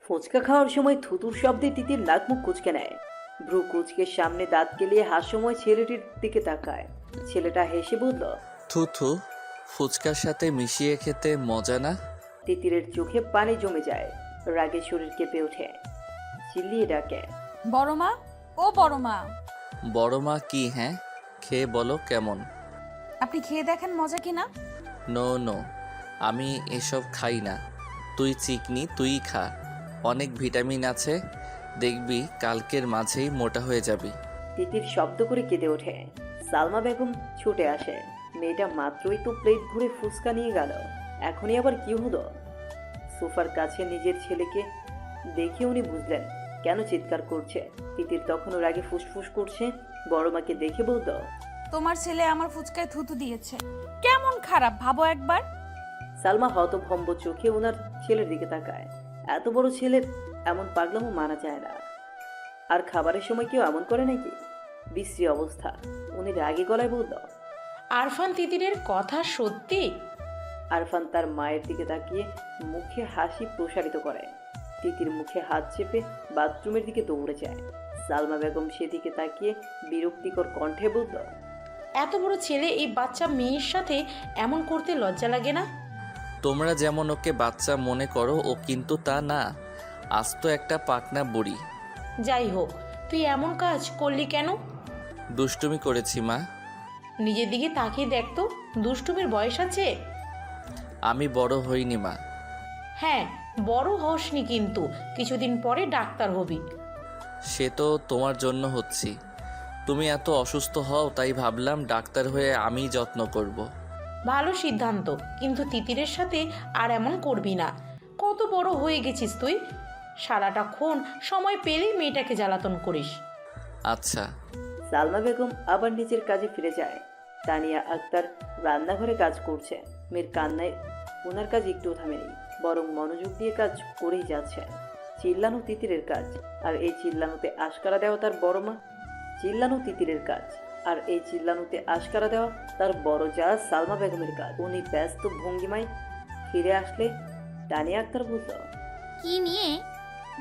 ফুচকা খাওয়ার সময় থুতুর শব্দে তিতির নাক মুখ কুঁচকে নেয়। ভ্রু কুঁচকে সামনে দাঁত কেলিয়ে হাস্যময় ছেলেটির দিকে তাকায়। ছেলেটা হেসে বলল, থু থু, ফুচকার সাথে মিশিয়ে খেতে মজা না? তিতিরের চোখে পানি জমে যায়। রাগে শরীর কেঁপে ওঠে, চিল্লিয়ে ডাকে, বড় মা, ও বড় মা, বড় মা কি? হ্যাঁ, খেয়ে বলো কেমন। আপনি খেয়ে দেখেন মজা কিনা। নো নো, আমি এসব খাই না। তুই চিকনি, তুই খা, অনেক ভিটামিন আছে, দেখবি কালকের মাঝেই মোটা হয়ে যাবি। তিতির শব্দ করে কেঁদে ওঠে। সালমা বেগম ছুটে আসে। মেয়েটা মাত্রই তো প্লেট ভরে ফুচকা নিয়ে গেল, এখনই আবার কি হলো? সোফার কাছে নিজের ছেলেকে দেখে উনি বুঝলেন কেন চিৎকার করছে। তিতির তখনও রাগে ফুসফুস করছে। বড় মাকে দেখে বলল, তোমার ছেলে আমার ফুচকায় থুতু দিয়েছে, কেমন খারাপ ভাবো একবার। সালমা হতভম্ব চোখে ওনার ছেলের দিকে তাকায়। এত বড় ছেলের এমন পাগলামো মানা যায় না। আর খাবারের সময় কেউ এমন করে নাকি? বিশ্রী অবস্থা। উনি রাগী গলায় বলল, আরফান তিতিরের কথা সত্যি? আরফান তার মায়ের দিকে তাকিয়ে মুখে হাসি প্রসারিত করে। তিতির মুখে হাত চেপে বাথরুমের দিকে দৌড়ে যায়। সালমা বেগম সেদিকে তাকিয়ে বিরক্তিকর কণ্ঠে বলল, এত বড় ছেলে এই বাচ্চা মেয়ের সাথে এমন করতে লজ্জা লাগে না? তোমরা যেমন ওকে বাচ্চা মনে করো, ও কিন্তু তা না, আজ তো একটা পাকনা বুড়ি। যাই হোক, তুই এমন কাজ করলি কেন? দুষ্টুমি করেছি মা। নিজের দিকে তাকিয়ে দেখ তো, দুষ্টুমির বয়স আছে? আমি বড় হইনি মা। হ্যাঁ, বড় হসনি, কিন্তু কিছুদিন পরে ডাক্তার হবি। সে তো তোমার জন্য হচ্ছি। তুমি এত অসুস্থ হও, তাই ভাবলাম ডাক্তার হয়ে আমিই যত্ন করব। ভালো সিদ্ধান্ত, কিন্তু তিতিরের সাথে আর এমন করবি না। কত বড় হয়ে গেছিস তুই, সারাটাক্ষণ সময় পেলেই মেয়েটাকে জ্বালাতন করিস। আচ্ছা। সালমা বেগম আবার নিজের কাজে ফিরে যায়। তানিয়া আক্তার রান্নাঘরে কাজ করছে। মেয়ের কান্নায় ওনার কাজ একটু থামেনি, বরং মনোযোগ দিয়ে কাজ করেই যাচ্ছে। চিল্লানো তিতিরের কাজ, আর এই চিল্লানোতে আশকারা দেওয়া তার বড় মা। চিল্লানো তিতিরের কাজ, আর এই চিল্লানোতে আশকারা দেওয়া তার বড় যা সালমা বেগমের কাজ। উনি ব্যস্ত ভঙ্গিমায় ফিরে আসলে তানিয়া আক্তার বলল, কি নিয়ে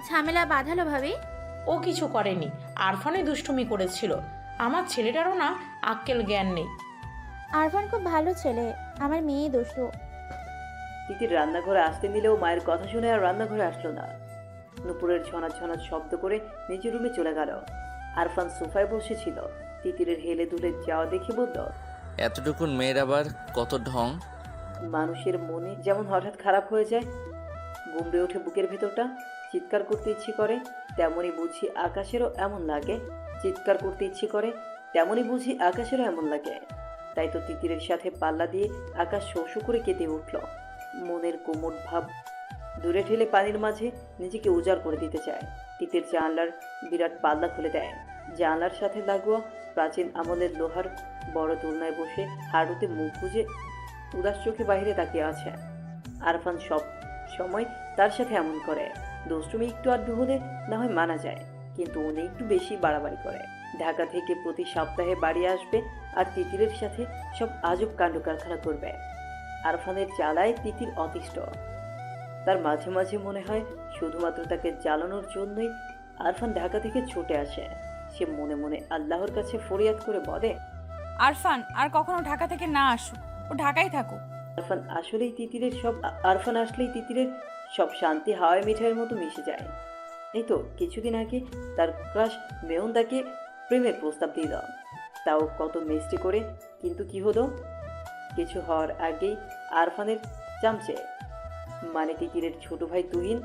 ঝামেলা বাঁধালো ভাবে? ও কিছু করেনি, আরফানে দুষ্টুমি করেছিল। আমার ছেলেটারও না আক্কেল জ্ঞান নেই। আরফান খুব ভালো ছেলে, আমার মেয়ে দুষ্টু। তিতির রান্নাঘরে আসতে নিলেও মায়ের কথা শুনে আর রান্নাঘরে আসলো না। নুপুরের ছনাৎ ছনাৎ শব্দ করে নিজের রুমে চলে গেল। আরফান সোফায় বসেছিল। তিতিরের হেলে দুলে যাওয়া দেখে বলল, এতটুকুন মেয়ের আবার কত ঢং। মানুষের মনে যেমন হঠাৎ খারাপ হয়ে যায়, গুমড়ে ওঠে বুকের ভেতরটা, চিৎকার করতে ইচ্ছে করে, তেমনই বুঝি আকাশেরও এমন লাগে। চিৎকার করতে ইচ্ছে করে, তেমনই বুঝি আকাশেরও এমন লাগে। তাই তো তিতিরের সাথে পাল্লা দিয়ে আকাশ শোষু করে কেঁদে উঠল। মনের কোমর ভাব দূরে ঠেলে পানির মাঝে নিজেকে উজাড় করে দিতে চায়। তিতির জানলার বিরাট পাল্লা খুলে দেয়। জানলার সাথে লাগোয়া প্রাচীন আমলের লোহার বড় দোলনায় বসে হাঁটুতে মুখ গুজে উদাস চোখে বাইরে তাকিয়ে আছে। আরফান সব সময় তার সাথে এমন করে। দুষ্টুমি একটু আধটু হলে না হয় মানা যায়, কিন্তু উনি একটু বেশি বাড়াবাড়ি করে। ঢাকা থেকে প্রতি সপ্তাহে বাড়ি আসবে আর তিতিরের সাথে সব আজব কাণ্ড কারখানা করবে। আরফানের জ্বালায় তিতির অতিষ্ঠ। তার মাঝে মাঝে মনে হয় শুধুমাত্র তাকে জ্বালানোর জন্যই আরফান ঢাকা থেকে ছুটে আসে। সে মনে মনে আল্লাহর কাছে ফরিয়াদ করে বলে, আরফান আর কখনো ঢাকা থেকে না আসুক, ও ঢাকায় থাকুক। আরফান আসলেই তিতিরের সব শান্তি হাওয়ায় মিঠাইয়ের মতো মিশে যায়। এই তো কিছুদিন আগে তার ক্রাশ মেয়ন তাকে প্রেমের প্রস্তাব দিল, তাও কত মিষ্টি করে। কিন্তু কি হলো? কিছু হওয়ার আগেই আরফানের চামচে মানে তিতিরের ছোট ভাই তুহিন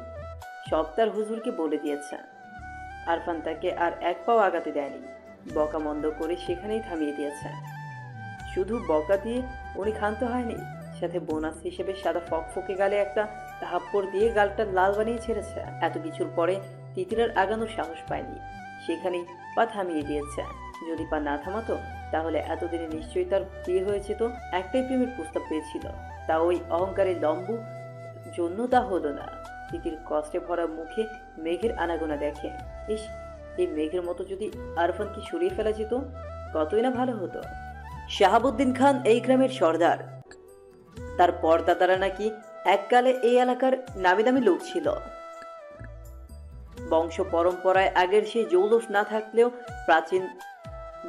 সব তার হুজুরকে বলে দিয়েছে। আরফান তাকে আর এক পাও আগাতে দেয়নি, বকা মন্দ করে সেখানেই থামিয়ে দিয়েছে। শুধু বকা দিয়ে উনি ক্ষান্ত হয়নি, সাথে বোনাস হিসেবে সাদা ফকফকে গালে একটা থাপ্পড় দিয়ে গালটা লাল বানিয়ে ছেড়েছে। এত কিছুর পরে তিতিরের আগানোর সাহস পায়নি, সেখানেই পা থামিয়ে দিয়েছে। যদি পা না থামাতো তাহলে এতদিনে নিশ্চয়ই তার বিয়ে হয়েছে। তো একটাই প্রেমের প্রস্তাব পেয়েছিল, তা ওই অহংকারের লম্বু জন্য তা হলো না। তিতির কষ্টে ভরা মুখে মেঘের আনাগোনা দেখে। ইস, এই মেঘের মতো যদি আরফানকে সরিয়ে ফেলা যেত কতই না ভালো হতো। শাহাবুদ্দিন খান এই গ্রামের সর্দার। তার পরদাদারা নাকি এককালে এই এলাকার নামি দামি লোক ছিল। বংশ পরম্পরায় আগের সেই জৌলুস না থাকলেও প্রাচীন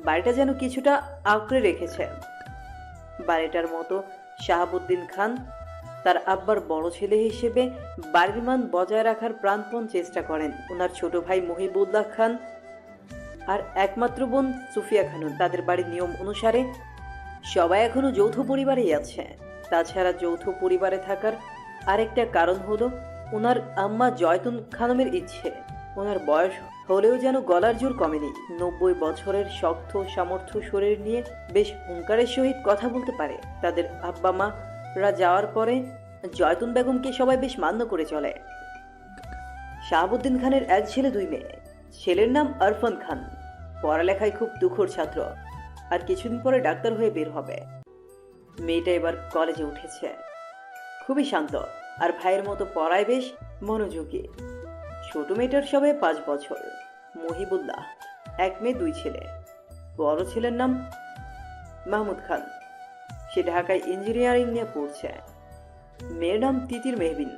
বাড়িটা যেন কিছুটা আঁকড়ে রেখেছে। বাড়িটার মতো শাহাবুদ্দিন খান তার আব্বার বড় ছেলে হিসেবে বাড়ির মান বজায় রাখার প্রাণপণ চেষ্টা করেন। ওনার ছোট ভাই মহিবুল্লাহ খান আর একমাত্র বোন সুফিয়া খানুন। তাদের বাড়ির নিয়ম অনুসারে সবাই এখনো যৌথ পরিবারেই আছে। তাছাড়া যৌথ পরিবারে থাকার আরেকটা কারণ হলো ওনার আম্মা জয়তুন খানমের ইচ্ছে ওনার বয়স হলেও যেন গলার জোর কমেনি। 90 বছরের শক্ত সামর্থ্য শরীর নিয়ে বেশ হুঙ্কারের সহিত কথা বলতে পারে। তাদের আব্বা মারা যাওয়ার পরে জয়তুন বেগমকে সবাই বেশ মান্য করে চলে। শাহাবুদ্দিন খানের এক ছেলে 2 মেয়ে। ছেলের নাম আরফান খান, পড়ালেখায় খুব তুখোড় ছাত্র, আর কিছুদিন পরে ডাক্তার হয়ে বের হবে। মেয়েটা এবার কলেজে উঠেছে, খুবই শান্ত আর ভাইয়ের মতো পড়ায় বেশ মনোযোগী। ছোট মেয়েটার সবে 5 বছর। মহিবুল্লাহ, 1 মেয়ে 2 ছেলে। বড় ছেলের নাম মাহমুদ খান, সে ঢাকায় ইঞ্জিনিয়ারিং নিয়ে পড়ছে। মেয়ের নাম তিতির মেহবিন,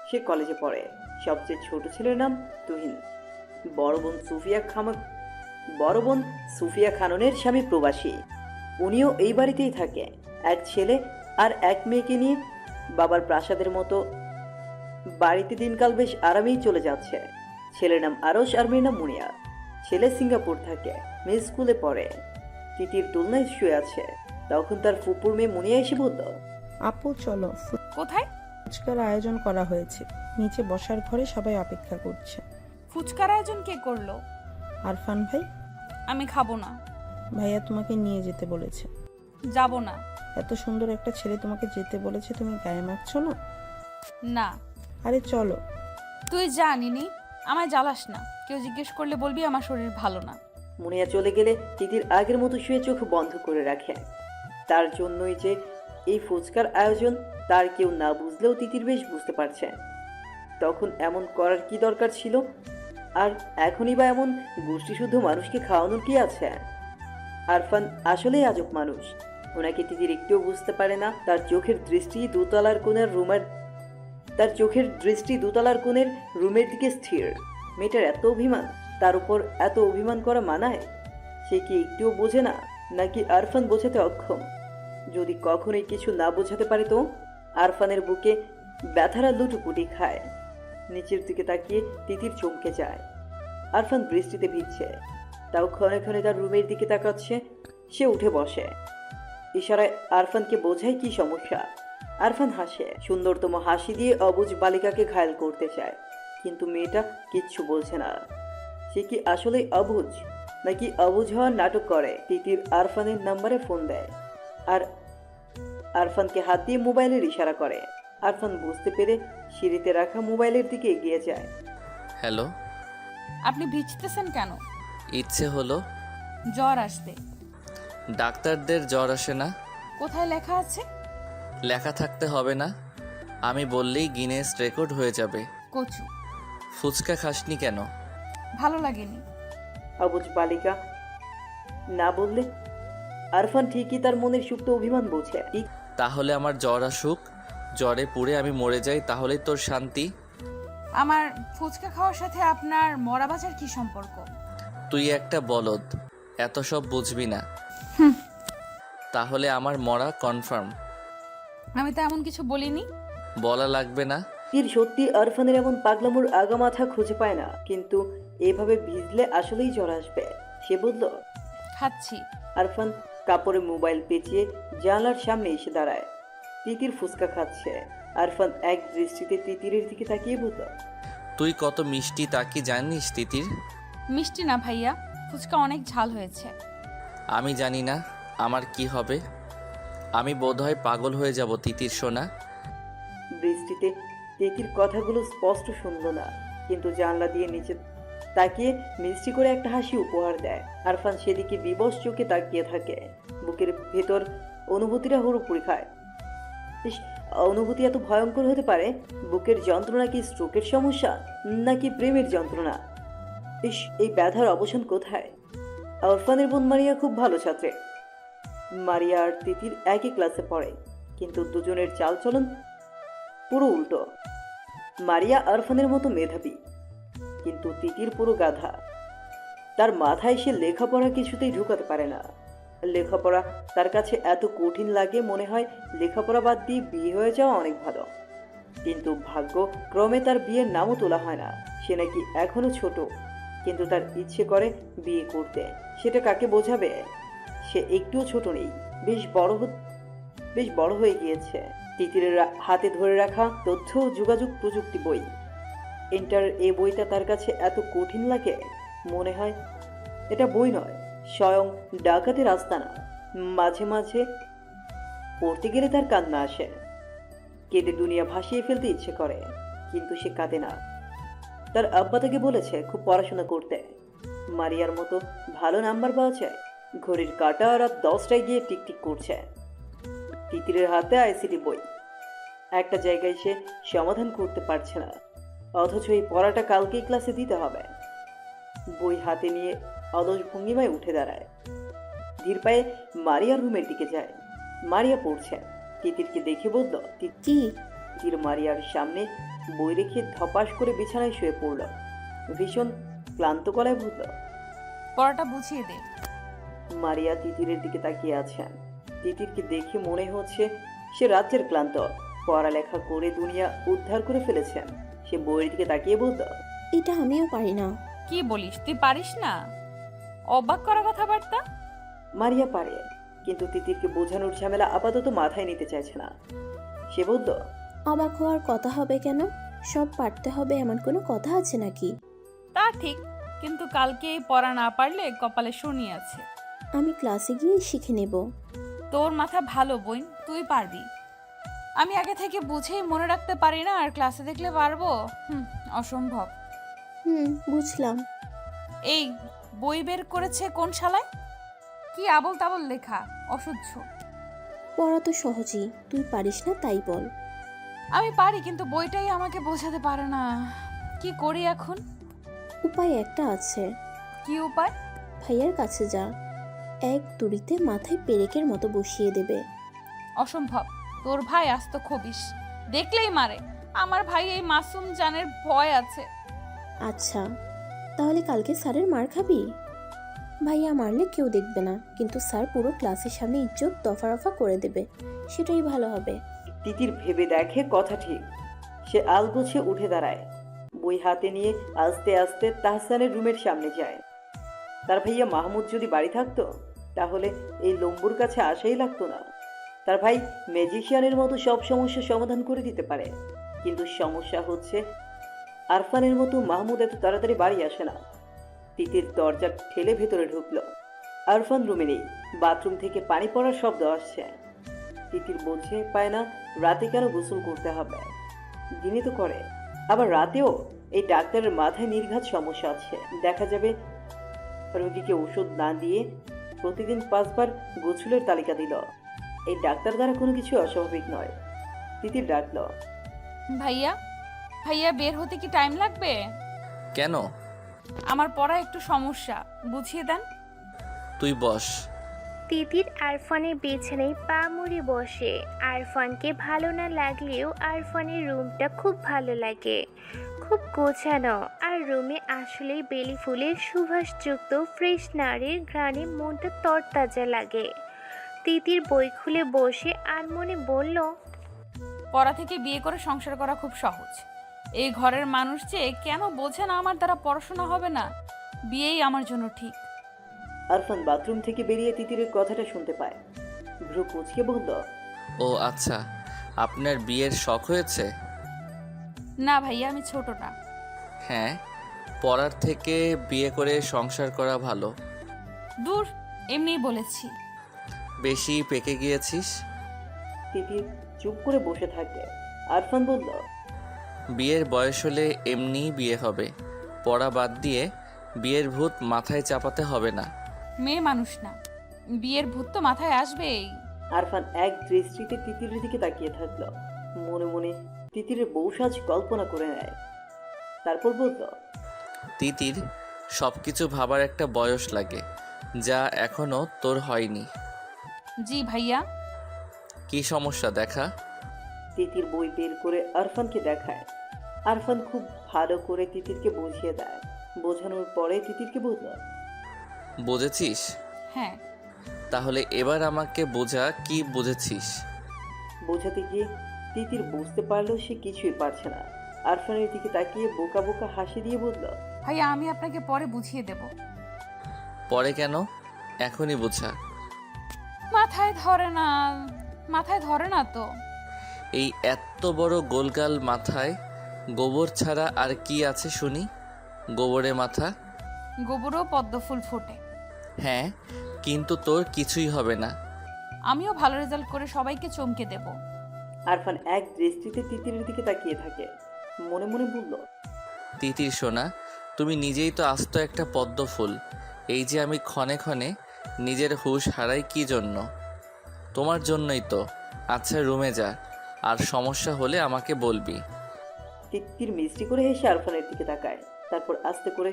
সে কলেজে পড়ে। সবচেয়ে ছোট ছেলের নাম তুহিন। বড় বোন সুফিয়া খাননের স্বামী প্রবাসী, উনিও এই বাড়িতেই থাকে। 1 ছেলে আর 1 মেয়েকে নিয়ে বাবার প্রাসাদের মতো বাড়িতে দিনকাল বেশ আরামেই চলে যাচ্ছে। ছেলের নাম আরশ আর মেয়ের নাম মুনিয়া। ছেলে সিঙ্গাপুর থাকে, মেয়ে স্কুলে পড়ে। তিতির দোলনায় শুয়ে আছে, তখন তার ফুপুর মেয়ে মুনিয়া এসে বলল, আপু চলো, কোথায়? ফুচকার আয়োজন করা হয়েছে, নিচে বসার ঘরে সবাই অপেক্ষা করছে। ফুচকার আয়োজন কে করলো? আরফান ভাই, আমি খাবো না। ভাইয়া তোমাকে নিয়ে যেতে বলেছে। যাব না। এত সুন্দর একটা ছেলে তোমাকে যেতে বলেছে, তুমি গায়ে মাখছো না? না। আরে চলো। তুই জানিনি, আমায় জ্বালাস না। কেউ জিজ্ঞেস করলে বলবি আমার শরীর ভালো না। মুনিয়া চলে গেলে তিতির আগের মতো শুয়ে চোখ বন্ধ করে রাখে। তার জন্যই যে এই ফুচকার আয়োজন তার কেউ না বুঝলেও তিতির বেশ বুঝতে পারছে। তখন এমন করার কি দরকার ছিল? আর এখনই বা এমন গোষ্ঠীশুদ্ধ মানুষকে খাওয়ানোর কি আছে? আরফান আসলেই আজব মানুষ। ওনাকে তিতির একটুও বুঝতে পারে না। তার চোখের দৃষ্টি দোতলার কোণের রুমের দিকে স্থির। মেয়েটার এত অভিমান, তার উপর এত অভিমান করা মানায়? সে কি একটুও বোঝে না, নাকি আরফান বোঝাতে অক্ষম? যদি কখনোই কিছু না বোঝাতে পারে তো? আরফানের বুকে ব্যথারা লুটুপুটি খায়। নিচের দিকে তাকিয়ে তিতির চমকে যায়। আরফান বৃষ্টিতে ভিজছে, তাও ক্ষণে ক্ষণে তার রুমের দিকে তাকাচ্ছে। সে উঠে বসে, ইশারায় আরফানকে বোঝায় কি সমস্যা। আরফান হাসে, সুন্দরতম হাসি দিয়ে অবুঝ বালিকাকে ঘায়েল করতে চায়, কিন্তু মেয়েটা কিচ্ছু বলছে না। সে কি আসলেই অবুঝ, নাকি অবুঝ হওয়ার নাটক করে? তিতির আরফানের নাম্বারে ফোন দেয় আর আরফানকে হাত দিয়ে মোবাইলের ইশারা করে। আরফান বুঝতে পেরে সিঁড়িতে রাখা মোবাইলের দিকে এগিয়ে যায়। হ্যালো। আপনি ভিজতেছেন কেন? ইচ্ছে হলো। জ্বর আসবে। ডাক্তারদের জ্বর আসে না। কোথায় লেখা আছে? লেখা থাকতে হবে না, আমি বললেই গিনেস রেকর্ড হয়ে যাবে। কচু। ফুচকা খাসনি কেন? ভালো লাগেনি। অবুঝ বালিকা না বললে আরফান ঠিকই তার মনের সুপ্ত অভিমান বোঝে। তাহলে আমার জ্বর আসুক, জ্বরে পুড়ে আমি মরে যাই, তাহলেই তোর শান্তি। আমার ফুচকা খাওয়ার সাথে আপনার মরা বাজার কি সম্পর্ক? তুই একটা বলদ, এত সব বুঝবি না। তাহলে আমার মরা কনফার্ম। আমি তো এমন কিছু বলিনি। বলা লাগবে না। তীর সত্যি আরফানের এমন পাগলামোর আগামাথা খুঁজে পায় না, কিন্তু এভাবে ভিজলে আসলেই জ্বর আসবে। সে বলল, খাচ্ছি। আরফান কাপড়ে মোবাইল পেঁচিয়ে জানলার সামনে এসে দাঁড়ায়। তিতির ফুচকা খাচ্ছে। আরফান এক দৃষ্টিতে তিতিরের দিকে তাকিয়ে বলল, তুই কত মিষ্টি তা কি জানিস তিতির? মিষ্টি না ভাইয়া, ফুচকা অনেক ঝাল হয়েছে। আমি জানি না আমার কি হবে, আমি বোধহয় পাগল হয়ে যাব তিতির সোনা। বৃষ্টিতে তিতির কথাগুলো স্পষ্ট শুনল না, কিন্তু জানলা দিয়ে নিচে তাকিয়ে মিষ্টি করে একটা হাসি উপহার দেয়। আরফান সেদিকে বিবশ চোখে তাকিয়ে থাকে। বুকের ভেতর অনুভূতিটা হুড়ুপুড়ি খায়। ইস, অনুভূতি এত ভয়ঙ্কর হতে পারে? বুকের যন্ত্রণা কি স্ট্রোকের সমস্যা, নাকি প্রেমের যন্ত্রণা? ইস, এই ব্যথার অবসান কোথায়? আরফানের বোন মারিয়া খুব ভালো ছাত্রে। মারিয়া আর তিতির একই ক্লাসে পড়ে, কিন্তু দুজনের চালচলন পুরো উল্টো। মারিয়া আরফানের মতো মেধাবী, কিন্তু তিতির পুরো গাধা। তার মাথায় সে লেখাপড়া কিছুতেই ঢুকাতে পারে না। লেখাপড়া তার কাছে এত কঠিন লাগে, মনে হয় লেখাপড়া বাদ দিয়ে বিয়ে হয়ে যাওয়া অনেক ভালো। কিন্তু ভাগ্য ক্রমে তার বিয়ের নামও তোলা হয় না। সে নাকি এখনো ছোট, কিন্তু তার ইচ্ছে করে বিয়ে করতে। সেটা কাকে বোঝাবে? সে একটুও ছোট নেই, বেশ বড় হয়ে গিয়েছে। তিতিরের হাতে ধরে রাখা তথ্য ও যোগাযোগ প্রযুক্তি বই, ইন্টার এই বইটা তার কাছে এত কঠিন লাগে, মনে হয় এটা বই নয়, স্বয়ং ডাকাতের আস্তানা। মাঝে মাঝে পড়তে গেলে তার কান্না আসে, কেঁদে দুনিয়া ভাসিয়ে ফেলতে ইচ্ছে করে, কিন্তু সে কাঁদে না। তার আব্বা তাকে বলেছে খুব পড়াশোনা করতে, মারিয়ার মতো ভালো নাম্বার পাওয়া যায়। ঘড়ির কাঁটা রাত 10টায় গিয়ে টিকটিক করছে। তিতিরের হাতে আইসিটি বই, একটা জায়গায় সে সমাধান করতে পারছে না, অথচ এই পড়াটা কালকেই ক্লাসে দিতে হবে। বই হাতে নিয়ে অলস ভঙ্গিমায় উঠে দাঁড়ায়, ধীর পায়ে মারিয়ার রুমের দিকে যায়। মারিয়া পড়ছে। তিতিরকে দেখে বলল, কি? তিতির মারিয়ার সামনে বই রেখে ধপাস করে বিছানায় শুয়ে পড়ল। ভীষণ ক্লান্ত গলায় বলল, পড়াটা বুঝিয়ে দে। মারিয়া তিতিরের দিকে তাকিয়ে আছেন। তিতিরকে দেখে মনে হচ্ছে সে রাজ্যের ক্লান্ত, পড়ালেখা করে দুনিয়া উদ্ধার করে ফেলেছেন। সে বইয়ের দিকে তাকিয়ে বলল, এটা আমিও পারি না। কি বলিস, তুই পারিস না? অবাক করা কথাবার্তা। মারিয়া পারে, কিন্তু তিতিরকে বোঝানোর ঝামেলা আপাতত মাথায় নিতে চাইছে না। সে বলল, অবাক হওয়ার কথা হবে কেন? সব পারতে হবে এমন কোনো কথা আছে নাকি? তা ঠিক, কিন্তু কালকে এই পড়া না পারলে কপালে শনি আছে। আমি ক্লাসে গিয়ে শিখে নেব। তোর মাথা ভালো বোন, তুই পারবি। আমি আগে থেকে বুঝেই মনে রাখতে পারি না, আর ক্লাসে দেখলে পারবো? অসম্ভব। বুঝলাম। এই বই বের করেছে কোন শালায়? কি আবল তাবল লেখা, অসহ্য। পড়া তো সহজই, তুই পারিস না তাই বল। আমি পারি, কিন্তু বইটাই আমাকে বোঝাতে পারে না। কি করি এখন? উপায় একটা আছে। কি উপায়? ভাইয়ার কাছে যা, এক তুড়িতে মাথায় পেরেকের মতো বসিয়ে দেবে। অসম্ভব, তোর ভাই আস্ত খবিস, দেখলেই মারে। আমার ভাই এই মাসুম জানের ভয় আছে। আচ্ছা, তাহলে কালকে স্যারের মার খাবি? ভাইয়া মারলে কেউ দেখবে না, কিন্তু স্যার পুরো ক্লাসের সামনে ইজ্জত দফা রফা করে দেবে, সেটাই ভালো হবে। তিতির ভেবে দেখে কথা ঠিক। সে আলগোছে উঠে দাঁড়ায়, বই হাতে নিয়ে আস্তে আস্তে তাহসানের রুমের সামনে যায়। তার ভাইয়া মাহমুদ যদি বাড়ি থাকতো, তাহলে এই লম্বুর কাছে আসাই লাগতো না। তার ভাই ম্যাজিশিয়ানের মতো সব সমস্যার সমাধান করে দিতে পারে, কিন্তু সমস্যা হচ্ছে আরফানের মতো মাহমুদ এত তাড়াতাড়ি বাড়ি আসে না। তিতির দরজা ঠেলে ভেতরে ঢুকলো। আরফান রুমে নেই, বাথরুম থেকে পানি পড়ার শব্দ আসছে। তিতির বোঝে পায় না রাতে কেন গোসল করতে হবে, দিনে তো করে। আবার রাতেও এই ডাক্তারের মাথায় নির্ঘাত সমস্যা আছে। দেখা যাবে রোগীকে ওষুধ না দিয়ে প্রতিদিন 5 বার গোসলের তালিকা দিল। এই ডাক্তার দ্বারা কোনো কিছু অস্বাভাবিক নয়। তিতির ডাকলো, ভাইয়া, ভাইয়া বের হতে কি টাইম লাগবে? কেন? আমার পড়া একটু সমস্যা, বুঝিয়ে দেন। তুই বস। তিতির আরফানের বিছানায় পা মুড়ে বসে। আরফানকে ভালো না লাগলেও আরফানের রুমটা খুব ভালো লাগে, খুব গোছানো। আর রুমে আসলেই বেলি ফুলের সুবাসযুক্ত ফ্রেশ নারীর ঘ্রাণে মনটা তরতাজা লাগে। তিতির বই খুলে বসে আর মনে বলল, পড়া থেকে বিয়ে করে সংসার করা খুব সহজ। এই ঘরের মানুষ যে কেন বোঝে না আমার দ্বারা পড়াশোনা হবে না, বিয়েই আমার জন্য ঠিক। আরফান বাথরুম থেকে বেরিয়ে তিতিরের কথাটা শুনতে পায়। ভ্রু কুঁচকে বলল, ও আচ্ছা, আপনার বিয়ের শখ হয়েছে? না ভাইয়া, আমি ছোট না। হ্যাঁ, পড়ার থেকে বিয়ে করে সংসার করা ভালো। দূর, এমনিই বলেছি। বেশি পেকে গিয়েছিস। তিতির চুপ করে বসে থাকে। আরফান বলল, বিয়ের বয়স হলে এমনিই বিয়ে হবে, পড়া বাদ দিয়ে বিয়ের ভূত মাথায় চাপাতে হবে না। মেয়ে মানুষ না, বিয়ের ভূত তো মাথায় আসবেই। আরফান এক দৃষ্টিতে তিতিরের দিকে তাকিয়ে থাকলো। মনে মনে তিতিরের বউ সাজ কল্পনা করে নেয়। তারপর বলল, তিতির, সব কিছু ভাবার একটা বয়স লাগে, যা এখনো তোর হয়নি। জি ভাইয়া। কি সমস্যা দেখা? তিতির বই বের করে আরফানকে দেখায়। আরফান খুব ভালো করে তিতিরকে বুঝিয়ে দেয়। বোঝানোর পরে তিতিরকে বলল, বুঝেছিস? হ্যাঁ। তাহলে এবার আমাকে বোঝা, কি বুঝেছিস? বোঝাতে গিয়ে তিতির বুঝতে পারলেও সে কিছুই পারছে না। আরফানের দিকে তাকিয়ে বোকা বোকা হাসি দিয়ে বলল, ভাইয়া আমি আপনাকে পরে বুঝিয়ে দেব। পরে কেন? এখনই বোঝা। মাথায় ধরে না, মাথায় ধরে না তো। এই এত বড় গোলগাল মাথায় গোবর ছাড়া আর কি আছে শুনি? গোবরে মাথা? গোবরেও পদ্ম ফুল ফোটে। হ্যাঁ, কিন্তু তোর কিছুই হবে না। আমিও ভালো রেজাল্ট করে সবাইকে চমকে দেব। আরফান এক দৃষ্টিতে তিতিরের দিকে তাকিয়ে থাকে। মনে মনে বলল, তিতির সোনা, তুমি নিজেই তো আস্ত একটা পদ্ম ফুল। এই যে আমি ক্ষণে ক্ষণে নিজের হুঁশ হারাই কি জন্য? তোমার জন্যই তো। আচ্ছা রুমে যা, আর সমস্যা হলে আমাকে বলবি। তিতির মিষ্টি করে হেসে আরফানের দিকে তাকায়। তারপর আস্তে করে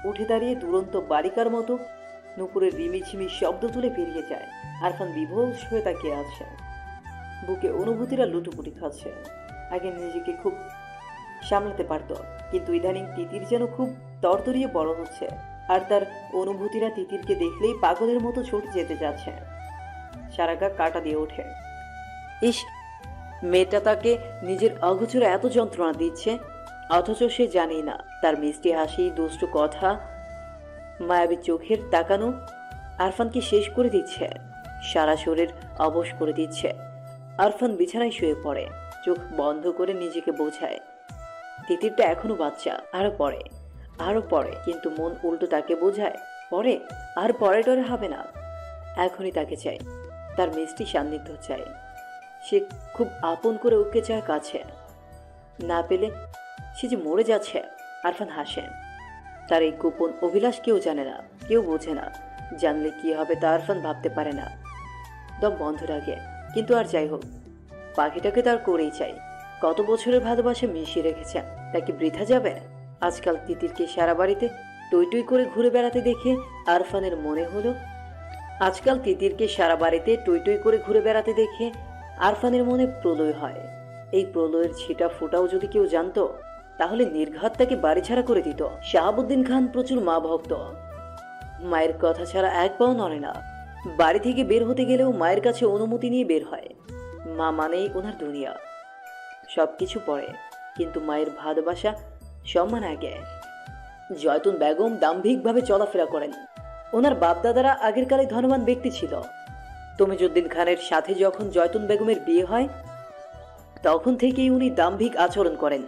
উঠে দাঁড়িয়ে দুরন্ত বালিকার মতো নুপুরের রিমিঝিমি শব্দ তুলে বেরিয়ে যায়। আরফান বিভোজ হয়ে তাকিয়ে আছে। বুকে অনুভূতিরা লুটুপুটি খাচ্ছে। আগে নিজেকে খুব সামলাতে পারত, কিন্তু ইদানিং তিতির যেন খুব তরতরিয়ে বড় হচ্ছে, আর তার অনুভূতিরা তিতিরকে দেখলেই পাগলের মতো ছুটে যেতে যাচ্ছে। সারা গা কাটা দিয়ে ওঠে। ইস, মেয়েটা তাকে নিজের অগোচরে এত যন্ত্রণা দিচ্ছে, অথচ সে জানেই না তার মিষ্টি হাসি, দুষ্টু কথা, মায়াবী চোখের তাকানো আরফানকে শেষ করে দিচ্ছে, সারা শরীর অবশ করে দিচ্ছে। আরফান বিছানায় শুয়ে পড়ে, চোখ বন্ধ করে নিজেকে বোঝায় তিতিরটা এখনো বাচ্চা, আরো পরে আরো পরে, কিন্তু মন উল্টো তাকে বোঝায় পরে আর পরে টরে হবে না, এখনই তাকে চাই, তার মিষ্টি সান্নিধ্য চাই। সে খুব আপন করে ওকে চায় কাছে, না পেলে সে যে মরে যাচ্ছে। আরফান হাসে। তার এই গোপন অভিলাষ কেউ জানে না, কেউ বোঝে না। জানলে কি হবে তা আরফান ভাবতে পারে না। দম বন্ধ রাখে, কিন্তু আর যাই হোক, পাখিটাকে তার করেই চাই। কত বছরের ভালোবাসা মিশিয়ে রেখেছে, তাকে বৃথা যাবে? আজকাল তিতিরকে সারা বাড়িতে টই টই করে ঘুরে বেড়াতে দেখে আরফানের মনে হলো, আজকাল তিতিরকে সারা বাড়িতে টই টই করে ঘুরে বেড়াতে দেখে আরফানের মনে প্রলয় হয়। এই প্রলয়ের ছিটা ফোটাও যদি কেউ জানতো, তাহলে নির্ঘাত তাকে বাড়ি ছাড়া করে দিত। শাহাবুদ্দিন খান প্রচুর মা ভক্ত, মায়ের কথা ছাড়া এক পাও নড়ে না। বাড়ি থেকে বের হতে গেলেও মায়ের কাছে অনুমতি নিয়ে বের হয়। মা মানেই ওনার দুনিয়া, সবকিছু পরে, কিন্তু মায়ের ভালোবাসা সম্মান আগে। জয়তুন বেগম দাম্ভিকভাবে চলাফেরা করেন। ওনার বাপদাদারা আগের কালে ধনবান ব্যক্তি ছিল। তমিজউদ্দিন খানের সাথে যখন জয়তুন বেগমের বিয়ে হয়, তখন থেকেই উনি দাম্ভিক আচরণ করেন।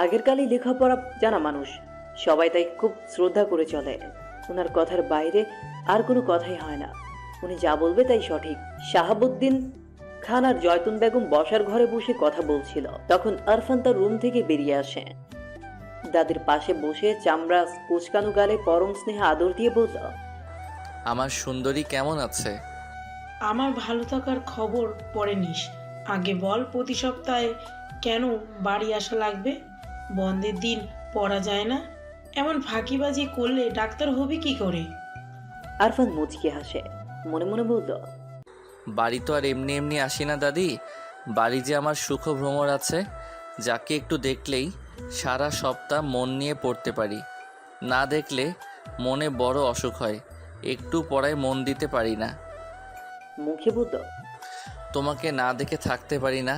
আগের কালে লেখাপড়া জানা মানুষ, সবাই তাই খুব শ্রদ্ধা করে চলে। ওনার কথার বাইরে আর কোনো কথাই হয় না, উনি যা বলবে তাই সঠিক। শাহাবুদ্দিন খান আর জয়তুন বেগম বসার ঘরে বসে কথা বলছিল, তখন আরফান তার রুম থেকে বেরিয়ে আসে। দাদির পাশে বসে চামড়া কুচকানো গালে পরম স্নেহে আদর দিয়ে বলল, আমার সুন্দরী কেমন আছে? আমার ভালো থাকার খবর পরে নিস, আগে বল প্রতি সপ্তাহে কেন বাড়ি আসা লাগবে? বন্ধের দিন পড়া যায় না, এমন ফাঁকিবাজি করলে ডাক্তার হবি কি করে? আরফান মুচকি হাসে, মনে মনে বলল, বাড়ি তো আর এমনি এমনি আসি না দাদি। বাড়ি যে আমার সুখ ভ্রমর আছে, যাকে একটু দেখলেই সারা সপ্তাহ মন নিয়ে পড়তে পারি। না দেখলে মনে বড় অসুখ হয়, একটু পড়ায় মন দিতে পারি না। মুখে বলল, তোমাকে না দেখে থাকতে পারি না।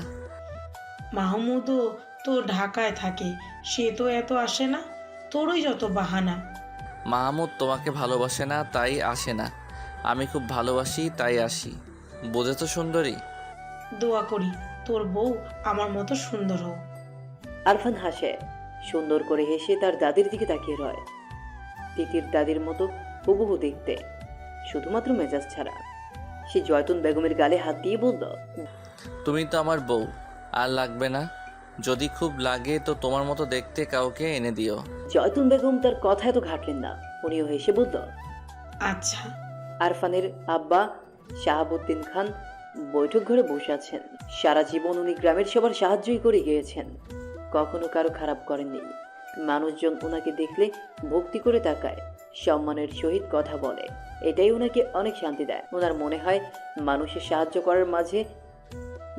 মাহমুদও তো ঢাকায় থাকে, সে তো এত আসে না, তোরই যত বাহানা। মাহমুদ তোমাকে ভালোবাসে না তাই আসে না, আমি খুব ভালোবাসি তাই আসি। বোঝে তো সুন্দরী? দোয়া করি তোর বউ আমার মতো সুন্দর হোক। আরফান হাসে, সুন্দর করে হেসে তার দাদির দিকে তাকিয়ে রয়। তিতির দাদির মতো হুবহু দেখতে, শুধুমাত্র মেজাজ ছাড়া। সে জয়তুন বেগমের গালে হাত দিয়ে বলল, তুমি তো আমার বউ, আর লাগবে না। যদি খুব লাগে তো তোমার মতো দেখতে কাউকে এনে দিও। জয়তুন বেগম তার কথায় তো ঘাটলেন না, উনিও হেসে বলল, আচ্ছা। আরফানের আব্বা শাহাবুদ্দিন খান বৈঠক ঘরে বসে আছেন। সারা জীবন উনি গ্রামের সবার সাহায্যই করে গিয়েছেন, কখনো কারো খারাপ করেননি। মানুষজন ওনাকে দেখলে ভক্তি করে তাকায়, সম্মানের সহিত কথা বলে। এটাই ওনাকে অনেক শান্তি দেয়। ওনার মনে হয় মানুষের সাহায্য করার মাঝে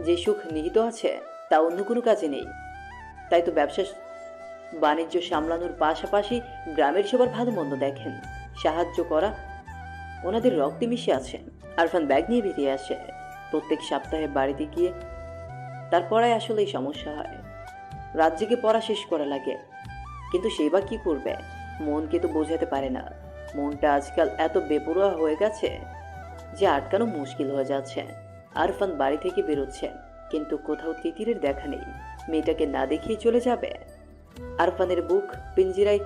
যে সুখ নিহিত আছে তা অন্য কোনো কাজে নেই। তাই তো বাণিজ্য সামলানোর পাশাপাশি গ্রামের সবার ভালো মন্দ দেখেন। সাহায্য করা ওনাদের রক্তে মিশে আছে। আরফান ব্যাগ নিয়ে বেরিয়ে আসে। প্রত্যেক সপ্তাহে বাড়িতে গিয়ে তার পড়ায় আসলেই সমস্যা হয়। রাত জেগে পড়া শেষ করা লাগে, কিন্তু সেই বা কি করবে? মনকে তো বোঝাতে পারে না। মনটা আজকাল এত বেপরোয়া হয়ে গেছে যে আটকানো মুশকিল হয়ে যাচ্ছে। আরফান বাড়ি থেকে বেরোচ্ছে, কিন্তু কোথাও তিতিরের দেখা নেই। মেয়েটাকে না দেখিয়ে চলে যাবে? আরফানের বুক পিঞ্জিরায়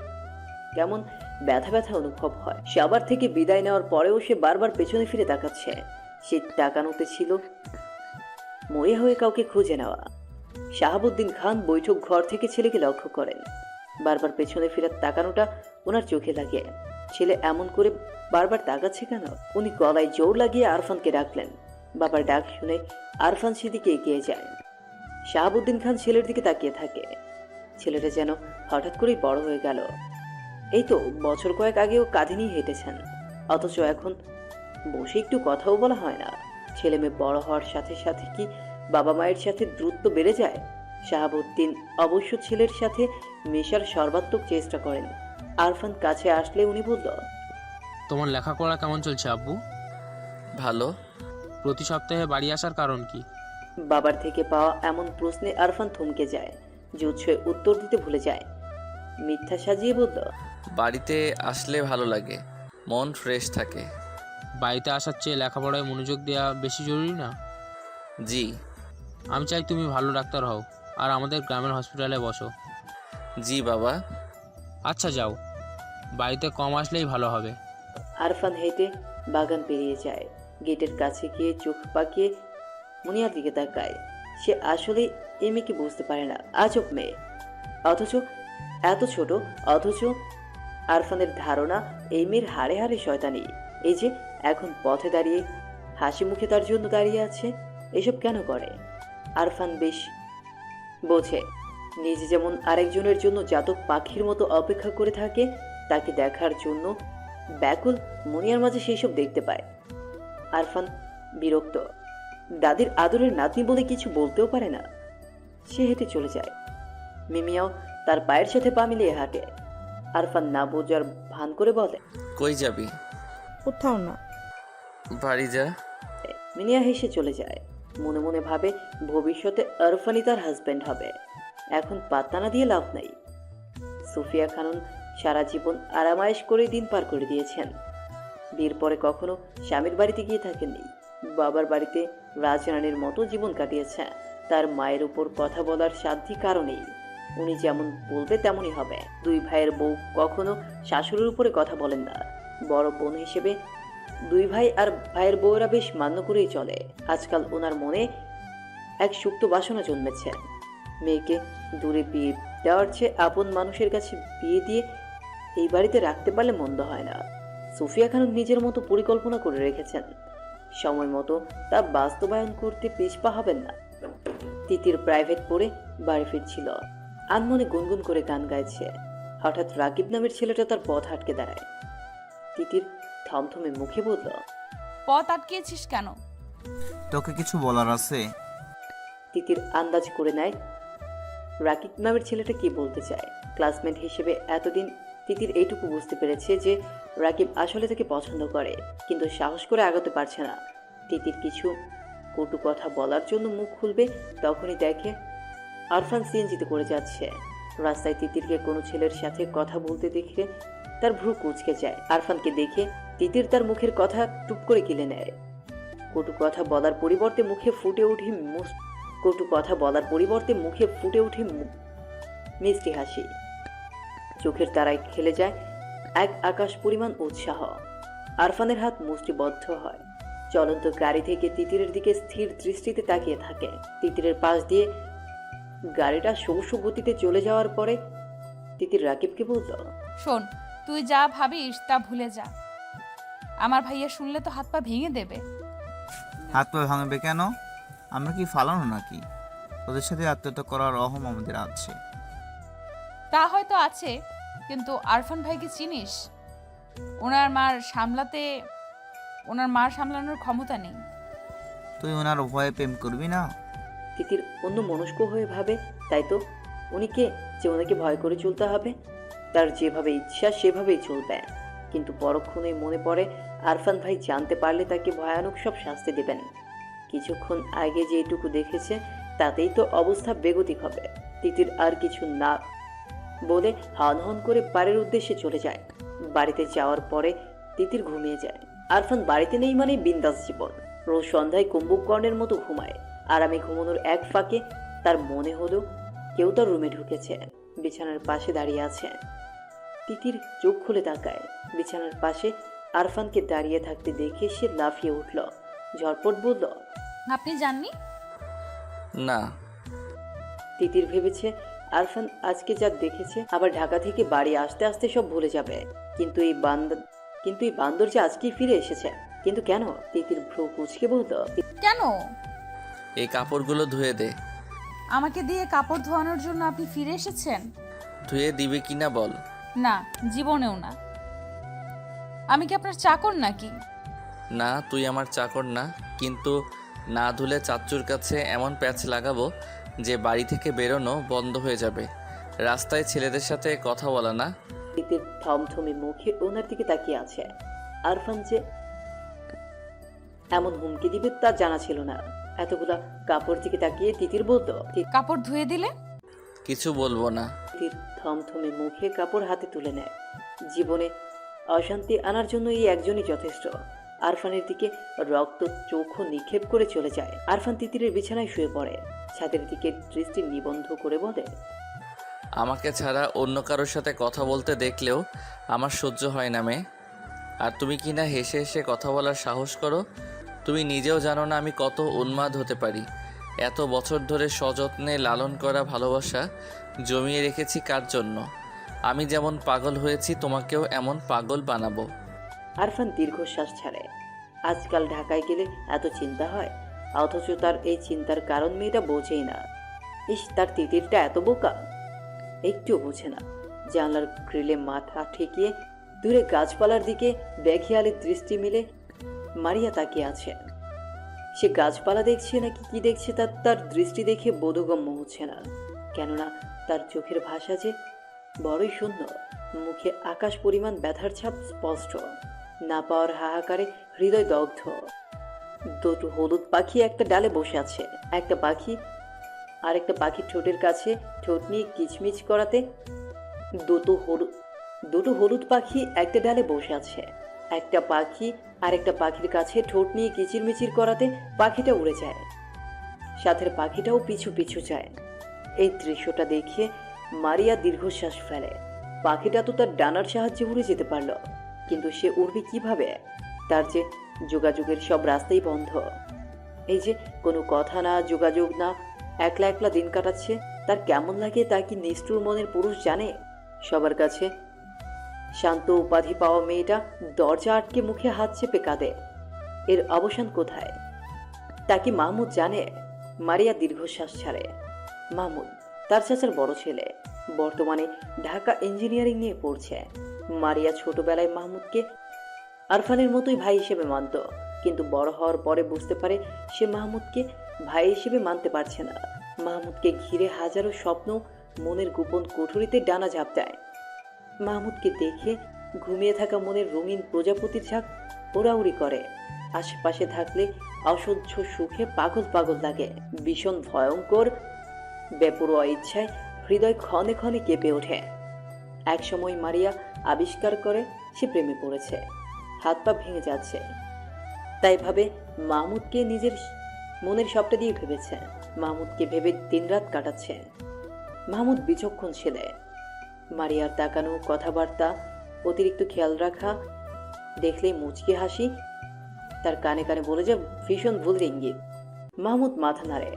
কেমন ব্যথা ব্যথা অনুভব হয়। সবার থেকে বিদায় নেওয়ার পরেও সে বারবার পেছনে ফিরে তাকাচ্ছে। সে তাকানোতে ছিল মরিয়া হয়ে কাউকে খুঁজে নেওয়া। শাহাবুদ্দিন খান বৈঠক ঘর থেকে ছেলেকে লক্ষ্য করেন। বারবার পেছনে ফিরে তাকানোটা ওনার চোখে লাগে। ছেলে এমন করে বারবার তাকাচ্ছে কেন? উনি গলায় জোর লাগিয়ে আরফানকে ডাকলেন। বাবার ডাক শুনে আরফান সেদিকে এগিয়ে যায়। শাহাবুদ্দিন খান ছেলের দিকে তাকিয়ে থাকে। ছেলেটা যেন হঠাৎ করেই বড় হয়ে গেল। এই তো বছর কয়েক আগেও কাঁধে নিয়ে হেঁটেছেন, অথচ এখন বসে একটু কথাও বলা হয় না। ছেলে মেয়ে বড় হওয়ার সাথে সাথে কি বাবা মায়ের সাথে দ্রুত বেড়ে যায়? শাহাবুদ্দিন অবশ্য ছেলের সাথে মেশার সর্বাত্মক চেষ্টা করেন। আরফান কাছে আসলে উনি বলল, তোমার লেখাপড়া কেমন চলছে আব্বু? ভালো। প্রতি সপ্তাহে বাড়ি আসার কারণ কি? বাবার থেকে পাওয়া এমন প্রশ্নে আরফান থমকে যায়। জুৎসয়ে উত্তর দিতে ভুলে যায়। মিথ্যা সাজিয়ে বলল, বাড়িতে আসলে ভালো লাগে, মন ফ্রেশ থাকে। বাড়িতে আসার চেয়ে লেখাপড়ায় মনোযোগ দেওয়া বেশি জরুরি না? জি। আমি চাই তুমি ভালো ডাক্তার হও আর আমাদের গ্রামের হসপিটালে বসো। জি বাবা। আচ্ছা যাও, বাড়িতে কম আসলেই ভালো হবে। আরফান হেঁটে বাগান পেরিয়ে যায়। গেটের কাছে গিয়ে চোখ পাকিয়ে মুনিয়ার দিকে তাকায়। সে আসলে এই মেয়েকে বুঝতে পারে না। আজব মেয়ে, অথচ এত ছোট। অথচ আরফানের ধারণা এই মেয়ের হাড়ে হাড়ে শয়তানি। এই যে এখন পথে দাঁড়িয়ে হাসি মুখে তার জন্য দাঁড়িয়ে আছে, এসব কেন করে? আরফান বেশ বোঝে, নিজে যেমন আরেকজনের জন্য জাতক পাখির মতো অপেক্ষা করে থাকে, তাকে দেখার জন্য ব্যাকুল মুনিয়ার মাঝে সেই সব দেখতে পায়। আরফান বিরক্ত। দাদির আদরের নাতনি বলে কিছু বলতেও পারে না। সে হেঁটে চলে যায়। মিমিয়াও তার পায়ের সাথে পা মিলিয়ে হাঁটে। আরফান না বোঝার ভান করে বলে, কই যাবি? কোথাও না। বাড়ি যা। মিনিয়া হেসে চলে যায়। মনে মনে ভাবে ভবিষ্যতে আরফানই তার হাজবেন্ড হবে। এখন পাত্তা না দিয়ে লাভ নাই। সুফিয়া খানম সারা জীবন আরামায়েশ করে দিন পার করে দিয়েছেন। বিয়ের পরে কখনো স্বামীর বাড়িতে গিয়ে থাকেননি। বাবার বাড়িতে রাজরানীর মতো জীবন কাটিয়েছে। তার মায়ের উপর কথা বলার সাধ্য কারণেই উনি যেমন বলবে তেমনই হবে। দুই ভাইয়ের বউ কখনো শাশুড়ির উপরে কথা বলেন না। বড় বোন হিসেবে দুই ভাই আর ভাইয়ের বউয়েরা বেশ মান্য করেই চলে। আজকাল ওনার মনে এক সুপ্ত বাসনা জন্মেছে। মেয়েকে দূরে বিয়ে দেওয়ার চেয়ে আপন মানুষের কাছে বিয়ে দিয়ে এই বাড়িতে রাখতে পারলে মন্দ হয় না। সুফিয়া খানম নিজের মতো পরিকল্পনা করে রেখেছেন। সময় মতো তা বাস্তবায়ন করতে পিছপা হবেন না। তিতির প্রাইভেট পড়ে বাড়ি ফিরছিল। আনমনে গুনগুন করে গান গাইছে। হঠাৎ রাকিব নামের ছেলেটা তার পথ আটকে দাঁড়ায়। তিতির থমথমে মুখে বলল, পথ আটকিয়েছিস কেন? তোকে কিছু বলার আছে? তিতির আন্দাজ করে নেয় রাকিব নামের ছেলেটা কি বলতে চায়। ক্লাসমেট হিসেবে এতদিন তিতির এইটুকু বুঝতে পেরেছে যে রাকিব আসলে তাকে পছন্দ করে, কিন্তু সাহস করে আগাতে পারছে না। তিতির কিছু কটু কথা বলার জন্য মুখ খুলবে, তখনই দেখে আরফান সিএনজিতে করে যাচ্ছে। রাস্তায় তিতিরকে কোনো ছেলের সাথে কথা বলতে দেখে তার ভ্রু কুঁচকে যায়। আরফানকে দেখে তিতির তার মুখের কথা টুপ করে গিলে নেয়। কটু কথা বলার পরিবর্তে মুখে ফুটে ওঠে মিষ্টি হাসি। চোখের তারায় খেলে যায় এক আকাশ পরিমাণ উৎসাহ। আরফানের হাত মুষ্টিবদ্ধ হয়। চলন্ত গাড়ি থেকে তিতিরের দিকে স্থির দৃষ্টিতে তাকিয়ে থাকে। তিতিরের পাশ দিয়ে গাড়িটা সৌস গতিতে চলে যাওয়ার পরে তিতির রাকিবকে বলল, শোন, তুই যা ভাবিস তা ভুলে যা। আমার ভাইয়া শুনলে তো হাত পা ভেঙে দেবে। হাত পা ভাঙবে কেন? আমরা কি ফালানো নাকি? ওদের সাথে আত্মহত্যা করার অহম আমাদের আছে। তা হয়তো আছে, কিন্তু আরফান ভাইকে চিনিস? ওনার মার সামলানোর ক্ষমতা নেই। তুই ওনার ভয়ে প্রেম করবি না? তিতির অন্য মনস্ক হয়ে ভাবে, তাই তো উনি কে যে ওনাকে ভয় করে চলতে হবে? তার যেভাবে ইচ্ছা সেভাবেই চলবে। কিন্তু পরক্ষণেই মনে পড়ে আরফান ভাই জানতে পারলে তাকে ভয়ানক সব শাস্তি দেবেন। কিছুক্ষণ আগে যেটুকু দেখেছে তাতেই তো অবস্থা বেগতিক হবে। তিতির আর কিছু না বলে হন হন করে বাড়ির উদ্দেশ্যে চলে যায়। বাড়িতে যাওয়ার পরে তিতির ঘুমিয়ে যায়। আরফান বাড়িতে নেই মানে বিন্দাস জীবন। রোজ সন্ধ্যায় কুম্ভকর্ণের মতো ঘুমায়। আরামে ঘুমানোর এক ফাঁকে তার মনে হলো কেউ তার রুমে ঢুকেছে, বিছানার পাশে দাঁড়িয়ে আছে। তিতির চোখ খুলে তাকায়। বিছানার পাশে আরফানকে দাঁড়িয়ে থাকতে দেখে সে লাফিয়ে উঠল। ঝটপট বলল, আপনি জাননি? না। তিতির ভেবেছে আরফান আজকে যা দেখেছে আবার ঢাকা থেকে বাড়ি আসতে আসতে সব ভুলে যাবে। কিন্তু এই বান্দর যে আজকেই ফিরে এসেছে। কিন্তু কেন? তিতির ভ্রু কুঁচকে বলল, কেন? এই কাপড়গুলো ধুয়ে দে। আমাকে দিয়ে কাপড় ধোয়ানোর জন্য আপনি ফিরে এসেছেন? ধুয়ে দিবে কিনা বল। না, জীবনেও না। আমি কি আপনার চাকর নাকি? না, তুই আমার চাকর না, কিন্তু না ধুলে চাচ্চুর কাছে এমন প্যাচ লাগাবো যে বাড়ি থেকে বেরোনো বন্ধ হয়ে যাবে। রাস্তায় ছেলেদের সাথে কথা বলা না। তিতির থমথমে মুখে ওনার দিকে তাকিয়ে আছে। আরফান যে এমন হুমকি দিবে তা জানা ছিল না। এতগুলা কাপড় দিকে তাকিয়ে তিতির বলতো, কাপড় ধুয়ে দিলে? কিছু বলবো না। তিতির থমথমে মুখে কাপড় হাতে তুলে নেয়। জীবনে অশান্তি আনার জন্য এই একজনই যথেষ্ট। আরফানের দিকে রক্ত চোখও নিক্ষেপ করে চলে যায়। আরফান তিতিরের বিছানায় শুয়ে পড়ে। ছাদের দিকে দৃষ্টি নিবন্ধ করে বলে, আমাকে ছাড়া অন্য কারোর সাথে কথা বলতে দেখলেও আমার সহ্য হয় না মেয়ে। আর তুমি কি না হেসে হেসে কথা বলার সাহস করো? তুমি নিজেও জানো না আমি কত উন্মাদ হতে পারি। এত বছর ধরে সযত্নে লালন করা ভালোবাসা জমিয়ে রেখেছি কার জন্য? আমি যেমন পাগল হয়েছি তোমাকেও এমন পাগল বানাবো। আরফান দীর্ঘশ্বাস ছাড়ে। আজকাল ঢাকায় গেলে এত চিন্তা হয়, অথচ তার এই চিন্তার কারণ মেয়েটা বোঝেই না। ইস, তার তিতিরটা এত বোকা, একটুও বোঝে না। জানলার গ্রিলে মাথা ঠেকিয়ে দূরে গাছপালার দিকে বেখেয়ালি দৃষ্টি মিলে মারিয়া তাকিয়ে আছে। সে গাছপালা দেখছে নাকি কি দেখছে তার দৃষ্টি দেখে বোধগম্য হচ্ছে না। কেননা তার চোখের ভাষা যে বড়ই শূন্য। মুখে আকাশ পরিমাণ ব্যথার ছাপ স্পষ্ট। না পাওয়ার হাহাকারে হৃদয় দগ্ধ। দুটো হলুদ পাখি একটা ডালে বসে আছে। একটা পাখি আরেকটা পাখির ঠোঁটের কাছে ঠোঁট নিয়ে কিচমিচ করাতে দুটো হলুদ পাখি একটা ডালে বসে আছে। একটা পাখি আরেকটা পাখির কাছে ঠোঁট নিয়ে কিচিরমিচির করাতে পাখিটা উড়ে যায়। সাথের পাখিটাও পিছু পিছু যায়। এই দৃশ্যটা দেখে মারিয়া দীর্ঘশ্বাস ফেলে। পাখিটা তো তার ডানার সাহায্যে উড়ে যেতে পারল, কিন্তু সে উড়বে কিভাবে? তার যে যোগাযোগের সব রাস্তাই বন্ধ। এই যে কোনো কথা না, যোগাযোগ না, একলা একলা দিন কাটাচ্ছে। তার কেমন লাগে তা কি নিষ্ঠুর মনের পুরুষ জানে? সবার কাছে শান্ত উপাধি পাওয়া মেয়েটা দরজা আটকে মুখে হাত চেপে কাঁদে। এর অবসান কোথায় তা কি মাহমুদ জানে? মারিয়া দীর্ঘশ্বাস ছাড়ে। মাহমুদ তার চাচার বড় ছেলে, বর্তমানে ঢাকা ইঞ্জিনিয়ারিং নিয়ে পড়ছে। মারিয়া ছোটবেলায় মাহমুদকে আরফানের মতোই ভাই হিসেবে মানত, কিন্তু বড় হওয়ার পরে বুঝতে পারে সে মাহমুদকে ভাই হিসেবে মানতে পারছে না। মাহমুদকে ঘিরে হাজারো স্বপ্ন মনের গোপন কুঠুরিতে ডানা ঝাঁপ দেয়। মাহমুদকে দেখে ঘুমিয়ে থাকা মনের রঙিন প্রজাপতির ঝাঁক ওড়াউড়ি করে। আশেপাশে থাকলে অসহ্য সুখে পাগল পাগল লাগে। ভীষণ ভয়ঙ্কর বেপরোয়া ইচ্ছায় হৃদয় ক্ষণে ক্ষণে কেঁপে ওঠে। একসময় মারিয়া আবিষ্কার করে সে প্রেমে পড়েছে। হাত পা ভেঙে যাচ্ছে, তাই ভাবে মাহমুদকে নিজের মনের সবটা দিয়ে ভেবেছে। মাহমুদকে ভেবে দিনরাত কাটাচ্ছে। মাহমুদ বিচক্ষণ ছেলে। মারিয়ার তাকানো, কথাবার্তা, অতিরিক্ত খেয়াল রাখা দেখলেই মুচকি হাসি তার কানে কানে বলে যে ভীষণ ভুল ইঙ্গিত। মাহমুদ মাথা নাড়ে।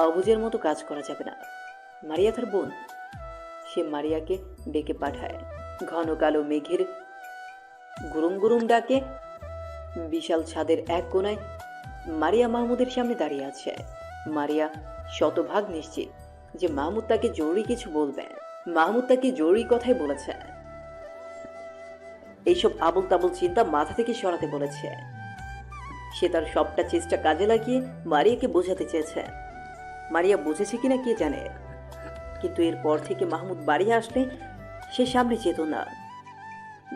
অবুজের মতো কাজ করা যাবে না। মারিয়া তার বোন। সে মারিয়াকে ডেকে পাঠায়। ঘন কালো মেঘের গুরুম গুরুম ডাকে বিশাল ছাদের এক কোনায় মারিয়া মাহমুদের সামনে দাঁড়িয়ে আছে। মারিয়া শতভাগ নিশ্চিত যে মাহমুদ তাকে জরুরি কিছু বলবে। মাহমুদ তাকে জরুরি কথাই বলেছে। এইসব আবল তাবল চিন্তা মাথা থেকে সরাতে বলেছে। সে তার সবটা চেষ্টা কাজে লাগিয়ে মারিয়াকে বোঝাতে চেয়েছে। মারিয়া বুঝেছে কিনা কে জানে। কিন্তু এরপর থেকে মাহমুদ বাড়ি আসলে সে সামনে যেত না।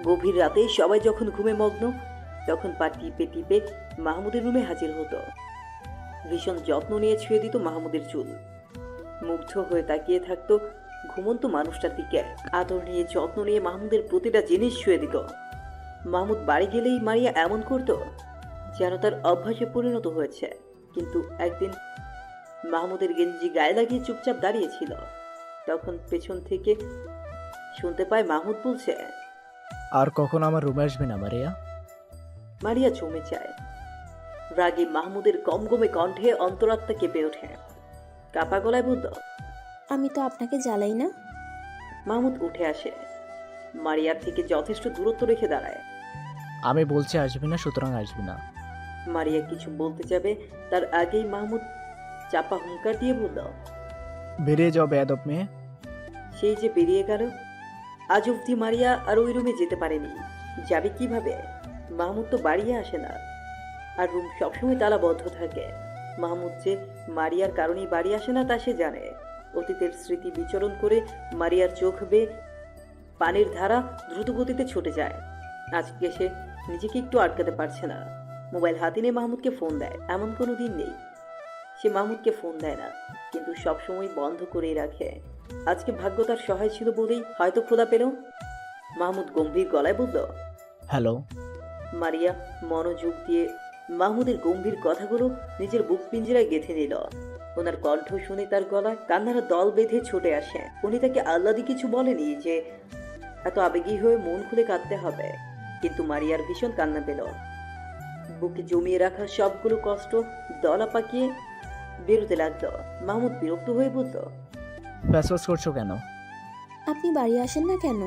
গভীর রাতে সবাই যখন ঘুমে মগ্ন, তখন পা টিপে টিপে মাহমুদের রুমে হাজির হতো। ভীষণ যত্ন নিয়ে ছুঁয়ে দিত মাহমুদের চুল। মুগ্ধ হয়ে তাকিয়ে থাকতো ঘুমন্ত মানুষটার দিকে। আদর নিয়ে যত্ন নিয়ে মাহমুদের প্রতিটা জিনিস ছুঁয়ে দিত। মাহমুদ বাড়ি গেলেই মারিয়া এমন করতো যেন তার অভ্যাসে পরিণত হয়েছে। কিন্তু একদিন মাহমুদের গেঞ্জি গায়ে লাগিয়ে চুপচাপ দাঁড়িয়েছিল। তখন পেছন থেকে শুনতে পায় মাহমুদ বলছে, আর কখনো আমার রুমে আসবি না মারিয়া। মারিয়া জমে যায়। রাগে মাহমুদের গমগমে কণ্ঠে অন্তরাত্মা কেঁপে ওঠে। কাপা গলায় বলল, আমি তো আপনাকে জ্বালাই না। মাহমুদ উঠে আসে, মারিয়ার থেকে যথেষ্ট দূরত্ব রেখে দাঁড়ায়। আমি বলছি আসবি না, সুতরাং আসবি না। মারিয়া কিছু বলতে যাবে তার আগেই মাহমুদ চাপা হুঙ্কার দিয়ে বলল, বেরিয়ে যাও বেয়াদব মেয়ে। সেই যে বেরিয়ে গেল। আজ অবধি মারিয়া আর ওই রুমে যেতে পারেনি। যাবে কিভাবে? মাহমুদ তো বাড়িয়ে আসে না, আর রুম সবসময় তালাবদ্ধ থাকে। মাহমুদ যে মারিয়ার কারণেই বাড়ি আসে না তা সে জানে। অতীতের স্মৃতি বিচরণ করে মারিয়ার চোখ বেয়ে পানির ধারা দ্রুত গতিতে ছুটে যায়। আজকে সে নিজেকে একটু আটকাতে পারছে না। মোবাইল হাতে নিয়ে মাহমুদকে ফোন দেয়। এমন কোনো দিন নেই সে মাহমুদকে ফোন দেয় না, কিন্তু সবসময় বন্ধ করেই রাখে। আজকে ভাগ্য তার সহায় ছিল বলেই হয়তো খোদা পেল। মাহমুদ গম্ভীর গলায় বলল, হ্যালো। মারিয়া মনোযোগ দিয়ে মাহমুদের গম্ভীর কথাগুলো নিজের বুক পিঞ্জরায় গেঁথে নিল। ওনার কণ্ঠ শুনে তার গলায় কান্নারা দল বেঁধে ছুটে আসে। উনি তাকে আহ্লাদি কিছু বলেনি যে এত আবেগী হয়ে মন খুলে কাঁদতে হবে, কিন্তু মারিয়ার ভীষণ কান্না পেল। বুকে জমিয়ে রাখা সবগুলো কষ্ট দলা পাকিয়ে বেরোতে লাগলো। মাহমুদ বিরক্ত হয়ে বলল, ফ্যাসফ্যাস করছো কেন? আপনি বাড়ি আসেন না কেন?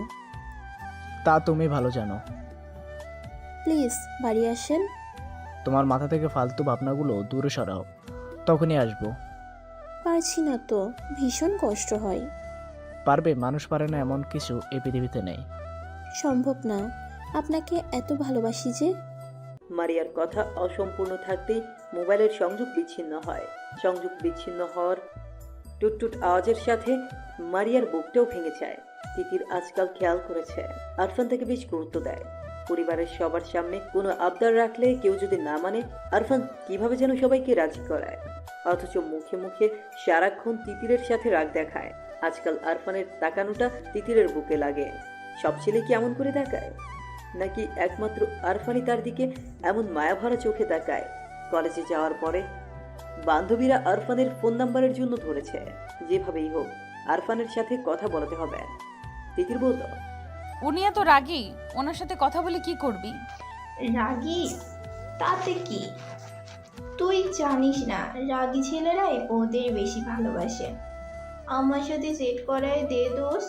তা তুমি ভালো জানো। প্লিজ বাড়ি আসেন। তোমার মাথা থেকে ফালতু ভাবনাগুলো দূরে সরাও, তখনই আসবো। পারছি না তো, ভীষণ কষ্ট হয়। পারবে, মানুষ পারে না এমন কিছু এই পৃথিবীতে নেই। সম্ভব না, আপনাকে এত ভালোবাসি যে। মারিয়ার কথা অসম্পূর্ণ থাকতেই মোবাইলের সংযোগ বিচ্ছিন্ন হয়। সংযোগ বিচ্ছিন্ন হওয়ার টুটটুট আওয়াজের সাথে মারিয়ার বুকটাও ভেঙে যায়। তিতির আজকাল খেয়াল করেছে আরফান তাকে বেশ গুরুত্ব দেয়। পরিবারের সবার সামনে কোনো আবদার রাখলে কেউ যদি না মানে, আরফান কিভাবে যেন সবাইকে রাজি করায়। অথচ মুখে মুখে সারাক্ষণ তিতিরের সাথে রাগ দেখায়। আজকাল আরফানের তাকানোটা তিতিরের বুকে লাগে। সব ছেলে কি এমন করে তাকায়, নাকি একমাত্র আরফানই তার দিকে এমন মায়াভরা চোখে তাকায়? কলেজে যাওয়ার পরে বান্ধবীরা আরফানের ফোন নাম্বারের জন্য ধরেছে। যেভাবেই হোক আরফানের সাথে কথা বলাতে হবে। তিতির বলল, উনি এত রাগী, ওনার সাথে কথা বলে কি করবি? রাগী? তাতে কি? তুই জানিস না রাগী ছেলেরাই ওদের বেশি ভালোবাসে। আমার সাথে সেট করায় দে দোষ,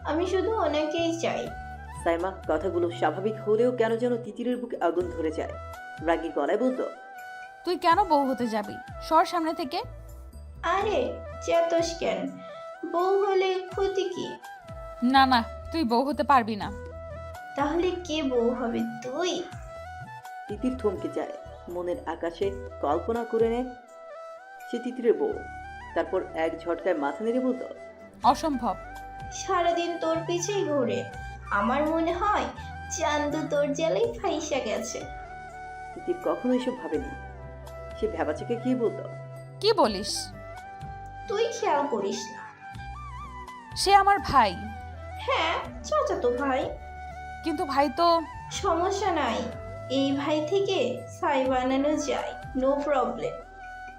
আমি শুধু ওনাকেই চাই। সাইমা কথাগুলো স্বাভাবিক হলেও কেন যেন তিতিরের বুকে আগুন ধরে যায়। রাগী গলায় বলল, তুই কেন বউ হতে যাবি? সর সামনে থেকে। আরে চেতস কেন? বউ হলে ক্ষতি কি? না না, তুই বউ হতে পারবি না। তাহলে কে বউ হবে? তুই? তিতির থমকে যায়। মনের আকাশে কল্পনা করে নেয় সে তিতিরের বউ। তারপর এক ঝটকায় মাথা নেড়ে বলল, অসম্ভব। সারাদিন তোর পিছেই ঘুরে, আমার মনে হয় চান্দু তোর জ্বালাই ফাইসা গেছে। তিতির কখনো এসব ভাবেনি। সে ভেবাচাকে কি বলল, কি বলিস? তুই খেয়াল করিস না? সে আমার ভাই। হ্যাঁ, চাচাতো ভাই। কিন্তু ভাই তো। সমস্যা নাই, এই ভাই থেকে ছাই বানানো যায়, নো প্রবলেম।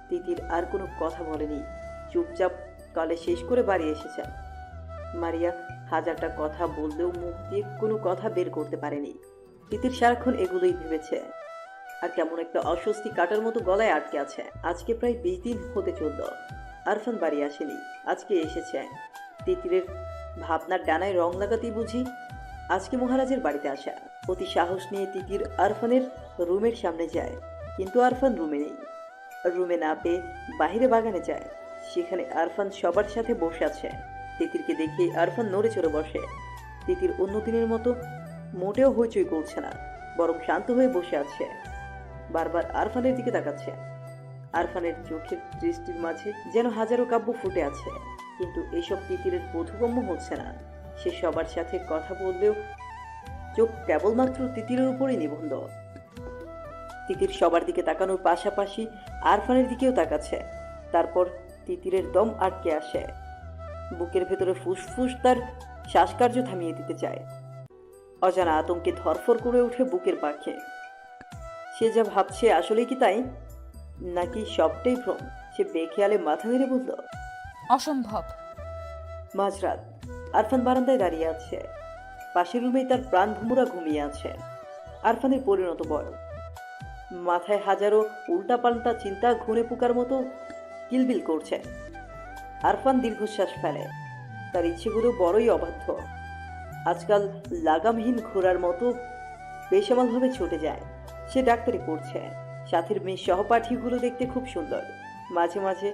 তিতির আর কোনো কথা বলেনি। চুপচাপ কলেজ শেষ করে বাড়ি এসেছে। মারিয়া হাজারটা কথা বললেও মুখ দিয়ে কোনো কথা বের করতে পারেনি। তিতির সারাক্ষণ এগুলোই ভেবেছে, আর কেমন একটা অস্বস্তি কাটার মতো গলায় আটকে আছে। আজকে প্রায় 20 দিন হতে চলল আরফান বাড়ি আসেনি, আজকে এসেছে। তিতিরের ভাবনার ডানায় রং লাগাতেই বুঝি আজকে মহারাজের বাড়িতে আসা। অতি সাহস নিয়ে তিতির আরফানের রুমের সামনে যায়, কিন্তু আরফান রুমে নেই। রুমে না পেয়ে বাহিরে বাগানে যায়। সেখানে আরফান সবার সাথে বসে আছে। তিতিরকে দেখে আরফান নড়ে চড়ে বসে। তিতির অন্য দিনের মতো মোটেও হইচই করছে না, বরং শান্ত হয়ে বসে আছে। বারবার আরফানের দিকে তাকাচ্ছে। আরফানের চোখের দৃষ্টির মাঝে যেন হাজারো কাব্য ফুটে আছে। কিন্তু এসব তিতিরের বোধগম্য হচ্ছে না। সে সবার সাথে কথা বললেও চোখ কেবলমাত্র তিতিরের উপরই নিবন্ধ। তিতির সবার দিকে তাকানোর পাশাপাশি আরফানের দিকেও তাকাচ্ছে। তারপর তিতিরের দম আটকে আসে। বুকের ভেতরে ফুসফুস তার শ্বাসকার্য থামিয়ে দিতে চায়। অজানা আতঙ্কে ধরফর করে ওঠে বুকের পাখে। সে যা ভাবছে আসলেই কি তাই, নাকি সবটাই ভ্রম? সে বেখেয়ালে মাথা নেড়ে বলল, অসম্ভব। মাঝরাত। আরফান বারান্দায় দাঁড়িয়ে আছে। পাশের রুমেই তার প্রাণ ভুমুরা ঘুমিয়ে আছে। আরফানের পরিণত বয়স, মাথায় হাজারো উল্টাপাল্টা চিন্তা ঘুরে পোকার মতো কিলবিল করছে। আরফান দীর্ঘশ্বাস ফেলে। তার ইচ্ছেগুলো বড়ই অবাধ্য। আজকাল লাগামহীন ঘোড়ার মতো বেসামালভাবে ছুটে যায়। সে ডাক্তারি পড়ছে। সাথের মেয়ে সহপাঠীগুলো দেখতে খুব সুন্দর। মাঝে মাঝে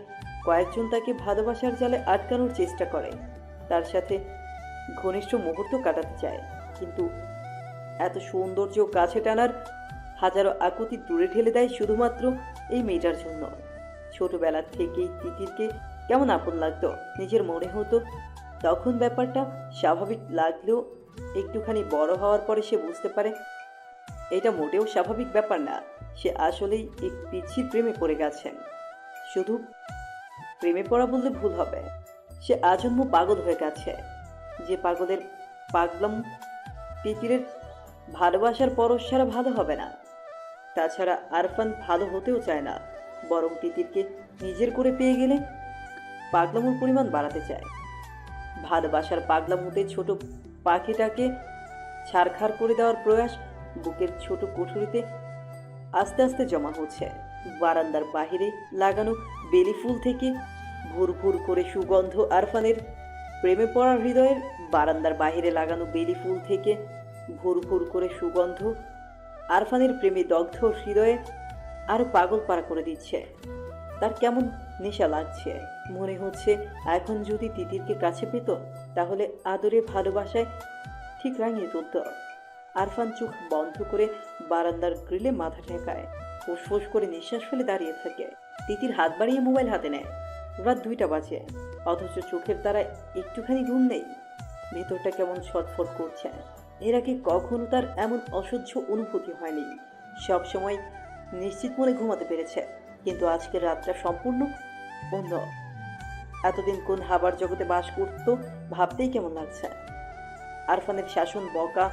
কয়েকজন তাকে ভালোবাসার জালে আটকানোর চেষ্টা করে, তার সাথে ঘনিষ্ঠ মুহূর্ত কাটাতে চায়। কিন্তু এত সৌন্দর্য কাছে টানার হাজারো আকুতি দূরে ঠেলে দেয় শুধুমাত্র এই মেয়েটার জন্য। ছোটবেলা থেকেই তিতিরকে কেমন আপন লাগতো নিজের মনে হতো। তখন ব্যাপারটা স্বাভাবিক লাগলেও একটুখানি বড় হওয়ার পরে সে বুঝতে পারে এটা মোটেও স্বাভাবিক ব্যাপার না। সে আসলেই এক পিচ্ছির প্রেমে পড়ে গেছেন। শুধু প্রেমে পড়া বললে ভুল হবে, সে আজন্ম পাগল হয়ে গেছে। যে পাগলের পাগলাম তিতিরের ভালোবাসার পরশ ছাড়া ভালো হবে না। তাছাড়া আরফান ভালো হতেও চায় না, বরং তিতিরকে নিজের করে পেয়ে গেলে পাগলামোর পরিমাণ বাড়াতে চায়। ভালোবাসার পাগলামোতে ছোট পাখিটাকে ছাড়খাড় করে দেওয়ার প্রয়াস বুকের ছোট কুঠুরিতে আস্তে আস্তে জমা হচ্ছে। বারান্দার বাহিরে লাগানো বেলি ফুল থেকে ভুর ভুর করে সুগন্ধ আরফানের প্রেমে পড়ার হৃদয়ের বারান্দার বাহিরে লাগানো বেলি ফুল থেকে ভুর ভুর করে সুগন্ধ আরফানের প্রেমে দগ্ধ হৃদয়ে আরো পাগল পাড়া করে দিচ্ছে। তার কেমন নেশা লাগছে। মনে হচ্ছে এখন যদি তিতিরকে কাছে পেত তাহলে আদরে ভালোবাসায় ঠিক রাঙিয়ে তুলত। আরফান চোখ বন্ধ করে বারান্দার গ্রিলে মাথা ঠেকায়, ফুসফুস করে নিঃশ্বাস ফেলে দাঁড়িয়ে থাকে। তিতির হাত বাড়িয়ে মোবাইল হাতে নেয়। রাত 2টা বাজে, অথচ চোখের দ্বারা একটুখানি ঘুম নেই। ভেতরটা কেমন ছটফট করছে। এর আগে কখনো তার এমন অসহ্য অনুভূতি হয়নি। সবসময় নিশ্চিত মনে ঘুমাতে পেরেছে, কিন্তু আজকের রাতটা সম্পূর্ণ অন্য। এতদিন কোন হাবার জগতে বাস করত ভাবতেই কেমন লাগছে। আরফানের শাসন, বকা,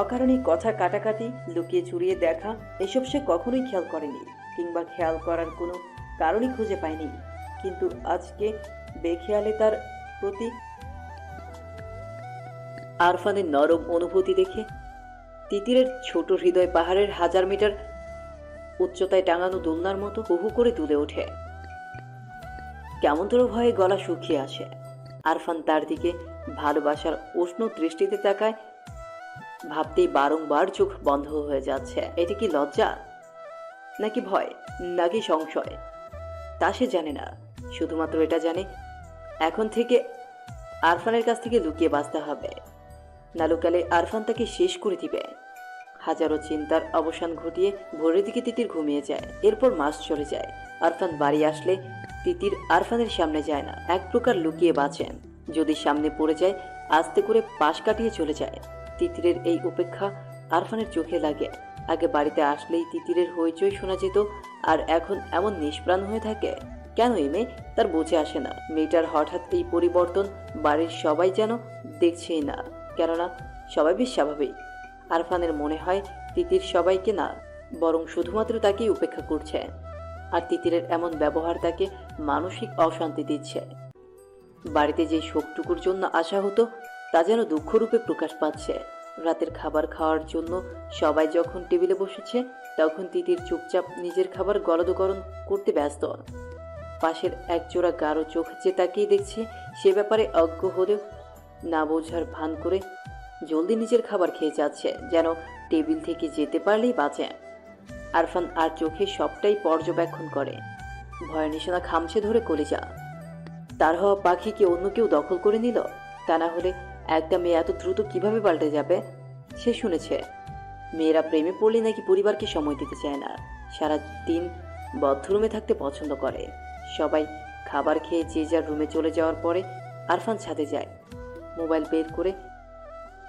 অকারণে কথা কাটাকাটি, লুকিয়ে চুরিয়ে দেখা, এসব সে কখনোই খেয়াল করেনি, কিংবা খেয়াল করার কোনো কারণই খুঁজে পায়নি। কিন্তু আজকে বেখেয়ালে তার প্রতি আরফানের নরম অনুভূতি দেখে তিতিরের ছোট হৃদয় পাহাড়ের 1000 মিটার উচ্চতায় টাঙানো দোলনার মতো হু হু করে দুলে ওঠে। কেমনতর ভয়ে গলা শুকিয়ে আসে। আরফান তার দিকে ভালোবাসার উষ্ণ দৃষ্টিতে তাকায়। ভাবতেই বারংবার চোখ বন্ধ হয়ে যাচ্ছে। এটা কি লজ্জা, নাকি ভয়, নাকি সংশয়? তা সে জানে না। শুধুমাত্র এটা জানে এখন থেকে আরফানের কাছ থেকে লুকিয়ে বাঁচতে হবে, না লুকালে আরফান তাকে শেষ করে দিবে। হাজারো চিন্তার অবসান ঘটিয়ে ভোরের দিকে তিতির ঘুমিয়ে যায়। এরপর মাস চলে যায়। আরফান বাড়ি আসলে তিতির আরফানের সামনে যায় না, এক প্রকার লুকিয়ে বাঁচেন। যদি সামনে পড়ে যায় আস্তে করে পাশ কাটিয়ে চলে যায়। তিতিরের এই উপেক্ষা আরফানের চোখে লাগে। আগে বাড়িতে আসলেই তিতিরের হইচই শোনা যেত, আর এখন এমন নিষ্প্রাণ হয়ে থাকে কেন এই মেয়ে তার বুঝে আসে না। মেয়েটার হঠাৎ এই পরিবর্তন বাড়ির সবাই যেন দেখছেই না, কেননা সবাই বেশ স্বাভাবিক। আরফানের মনে হয় তিতির সবাইকে না, বরং শুধুমাত্র তাকেই উপেক্ষা করছে। আর তিতিরের এমন ব্যবহার তাকে মানসিক অশান্তি দিচ্ছে। বাড়িতে যে শোকটুকুর জন্য আসা হতো তা যেন দুঃখরূপে প্রকাশ পাচ্ছে। রাতের খাবার খাওয়ার জন্য সবাই যখন টেবিলে বসেছে তখন তিতির চুপচাপ নিজের খাবার গলদকরণ করতে ব্যস্ত। পাশের একজোড়া গাঢ় চোখ যে তাকিয়ে দেখছে সে ব্যাপারে অজ্ঞ হলেও না বোঝার ভান করে জলদি নিজের খাবার খেয়ে যাচ্ছে, যেন টেবিল থেকে যেতে পারলেই বাঁচে। আরফান আর চোখে সবটাই পর্যবেক্ষণ করে। ভয়ের নিশানা খামছে ধরে কলিজা। তার হওয়া পাখি কি অন্য কেউ দখল করে নিল? তা না হলে একটা মেয়ে এত দ্রুত কিভাবে পাল্টে যাবে? সে শুনেছে মেয়েরা প্রেমে পড়লে নাকি পরিবারকে সময় দিতে চায় না, সারা দিন বদ্ধরুমে থাকতে পছন্দ করে। সবাই খাবার খেয়ে যে যার রুমে চলে যাওয়ার পরে আরফান ছাদে যায়। মোবাইল বের করে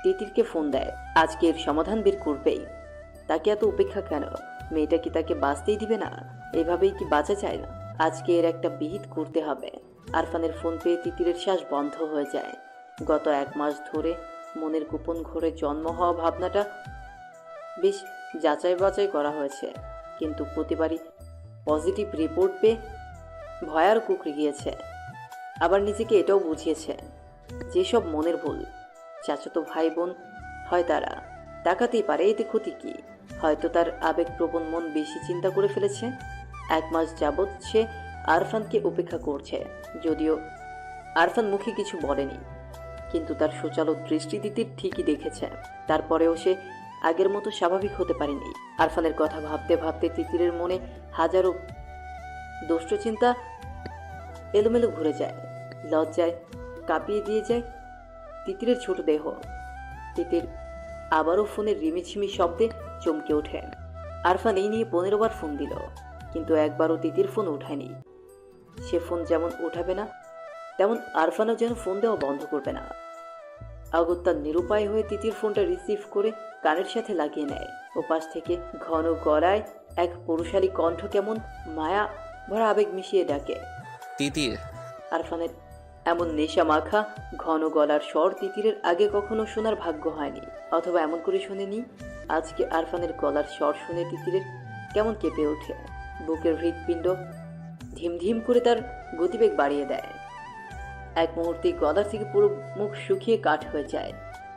তিতিরকে ফোন দেয়। আজকে এর সমাধান বের করবেই। তাকে এত উপেক্ষা কেন? মেয়েটা কি তাকে বাঁচতেই দিবে না? এভাবেই কি বাঁচা যায় না? আজকে এর একটা বিহিত করতে হবে। আরফানের ফোন পেয়ে তিতিরের শ্বাস বন্ধ হয়ে যায়। গত 1 মাস ধরে মনের গোপন ঘরে জন্ম হওয়া ভাবনাটা বেশ যাচাই বাছাই করা হয়েছে, কিন্তু প্রতিবারই পজিটিভ রিপোর্ট পেয়ে ভয়ার কুকড়ে গিয়েছে। আবার নিজেকে এটাও বুঝিয়েছে যেসব মনের ভুল, চাচাতো ভাই বোন হয় তারা তাকাতেই পারে, এতে ক্ষতি কি? হয়তো তার আবেগপ্রবণ মন বেশি চিন্তা করে ফেলেছে। 1 মাস যাবৎ সে আরফানকে উপেক্ষা করছে, যদিও আরফান মুখে কিছু বলেনি, কিন্তু তার সুচালো দৃষ্টি তিতির ঠিকই দেখেছে। তারপরেও সে আগের মতো স্বাভাবিক হতে পারেনি। আরফানের কথা ভাবতে ভাবতে তিতিরের মনে হাজারো দুষ্টচিন্তা এলোমেলো ঘুরে যায়। লজ্জায় কাঁপিয়ে দিয়ে যায় তিতিরের ছোট দেহ। তিতির আবারও ফোনের রিমিঝিমি শব্দে চমকে ওঠে। আরফান এই নিয়ে 15 বার ফোন দিল, কিন্তু একবারও তিতির ফোন ওঠায়নি। সে ফোন যেমন ওঠাবে না, তেমন আরফানও যেন ফোন দেওয়া বন্ধ করবে না। অগত্যা নিরুপায় হয়ে তিতির ফোনটা রিসিভ করে কানের সাথে লাগিয়ে নেয়। ওপাশ থেকে ঘন গলায় এক পুরুষালী কণ্ঠ কেমন মায়া ভরা আবেগ মিশিয়ে ডাকে, তিতির। আরফানের এমন নেশা মাখা ঘন গলার স্বর তিতিরের আগে কখনো শোনার ভাগ্য হয়নি, অথবা এমন করে শোনেনি। আজকে আরফানের গলার স্বর শুনে তিতিরের কেমন কেঁপে ওঠে। বুকের হৃৎপিণ্ড ধিমধিম করে তার গতিবেগ বাড়িয়ে দেয়। এক মুহূর্তে গলার থেকে পুরো মুখ শুকিয়ে কাঠ হয়ে যায়।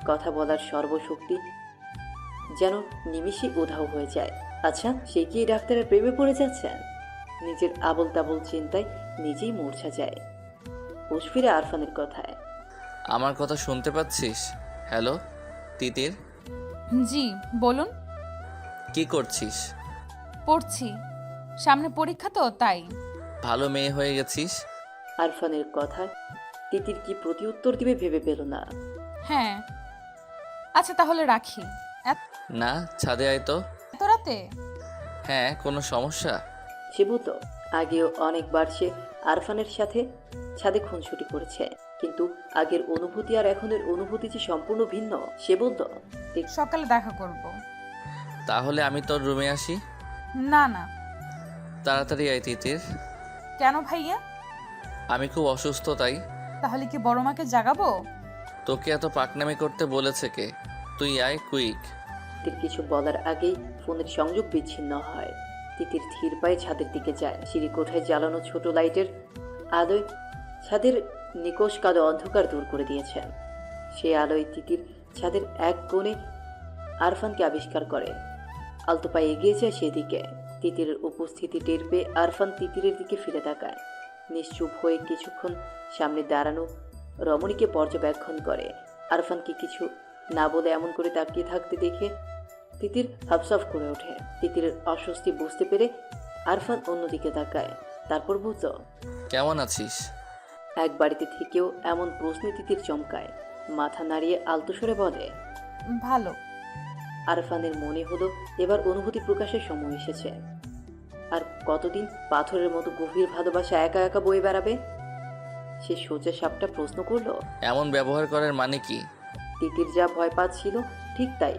কথা বলার সর্বশক্তি যেন নিমিষে উধাও হয়ে যায়। আচ্ছা, সে কি এই ডাক্তারের প্রেমে পড়ে যাচ্ছেন? নিজের আবল তাবল চিন্তায় নিজেই মূর্ছা যায়। হুঁশ ফিরে আরফানের কথায়, আমার কথা শুনতে পাচ্ছিস? হ্যালো তিতির, জি বলুন। কি করছিস? পড়ছি, সামনে পরীক্ষা তো তাই। ভালো মেয়ে হয়ে গেছিস। আরফানের কথায় তিতির কি প্রতি উত্তর দিবে ভেবে পেল না। হ্যাঁ, আচ্ছা তাহলে রাখি। না, ছাদে আয় তো। এত রাতে? হ্যাঁ, কোনো সমস্যা? সে বলতো আগেও অনেকবার সে আরফানের সাথে ছাদে খুনসুটি করেছে, কিন্তু আগের অনুভূতি আর এখনের অনুভূতি যে সম্পূর্ণ ভিন্ন। সে বলতো সকালে দেখা করব। তাহলে আমি তোর রুমে আসি? না না। তাড়াতাড়ি আয় তিতির। কেন ভাইয়া? আমি খুব অসুস্থ, তাই। তাহলে কি বড় মাকে জাগাবো? তোকে এত পাকনামি করতে বলেছে কে? তুই আয় কুইক। তিতির কিছু বলার আগেই ফোনের সংযোগ বিচ্ছিন্ন হয়। তিতির ধীর পায়ে ছাদের দিকে যায়। সিঁড়ি কোঠায় জ্বালানো ছোট লাইটের আলোয় ছাদের নিকোষ কালো অন্ধকার দূর করে দিয়েছে। সে আলোয় তিতির ছাদের এক কোণে আরফানকে আবিষ্কার করে। আলতো পায়ে এগিয়ে যায় সেদিকে। তিতিরের উপস্থিতি টের পেয়ে আরফান তিতিরের দিকে ফিরে তাকায়। নিশ্চুপ হয়ে কিছুক্ষণ সামনে দাঁড়ানো রমণীকে পর্যবেক্ষণ করে। আরফানকে কিছু না বলে এমন করে তাকিয়ে থাকতে দেখে তিতির হাফসাফ করে ওঠে। তিতিরের অস্বস্তি বুঝতে পেরে আরফান অন্যদিকে তাকায়। তারপর বুঝল কেমন আছিস? এক বাড়িতে থেকেও এমন প্রশ্নে তিতির চমকায়। মাথা নাড়িয়ে আলতো স্বরে বলে, ভালো। আরফানের মনে হলো এবার অনুভূতি প্রকাশের সময় এসেছে। আর কতদিন পাথরের মতো গভীর ভালোবাসা একা একা বয়ে বেড়াবে? সে সোজা সাপটা প্রশ্ন করলো, এমন ব্যবহার করার মানে কি? তিতির যা ভয় পাচ্ছিল ঠিক তাই।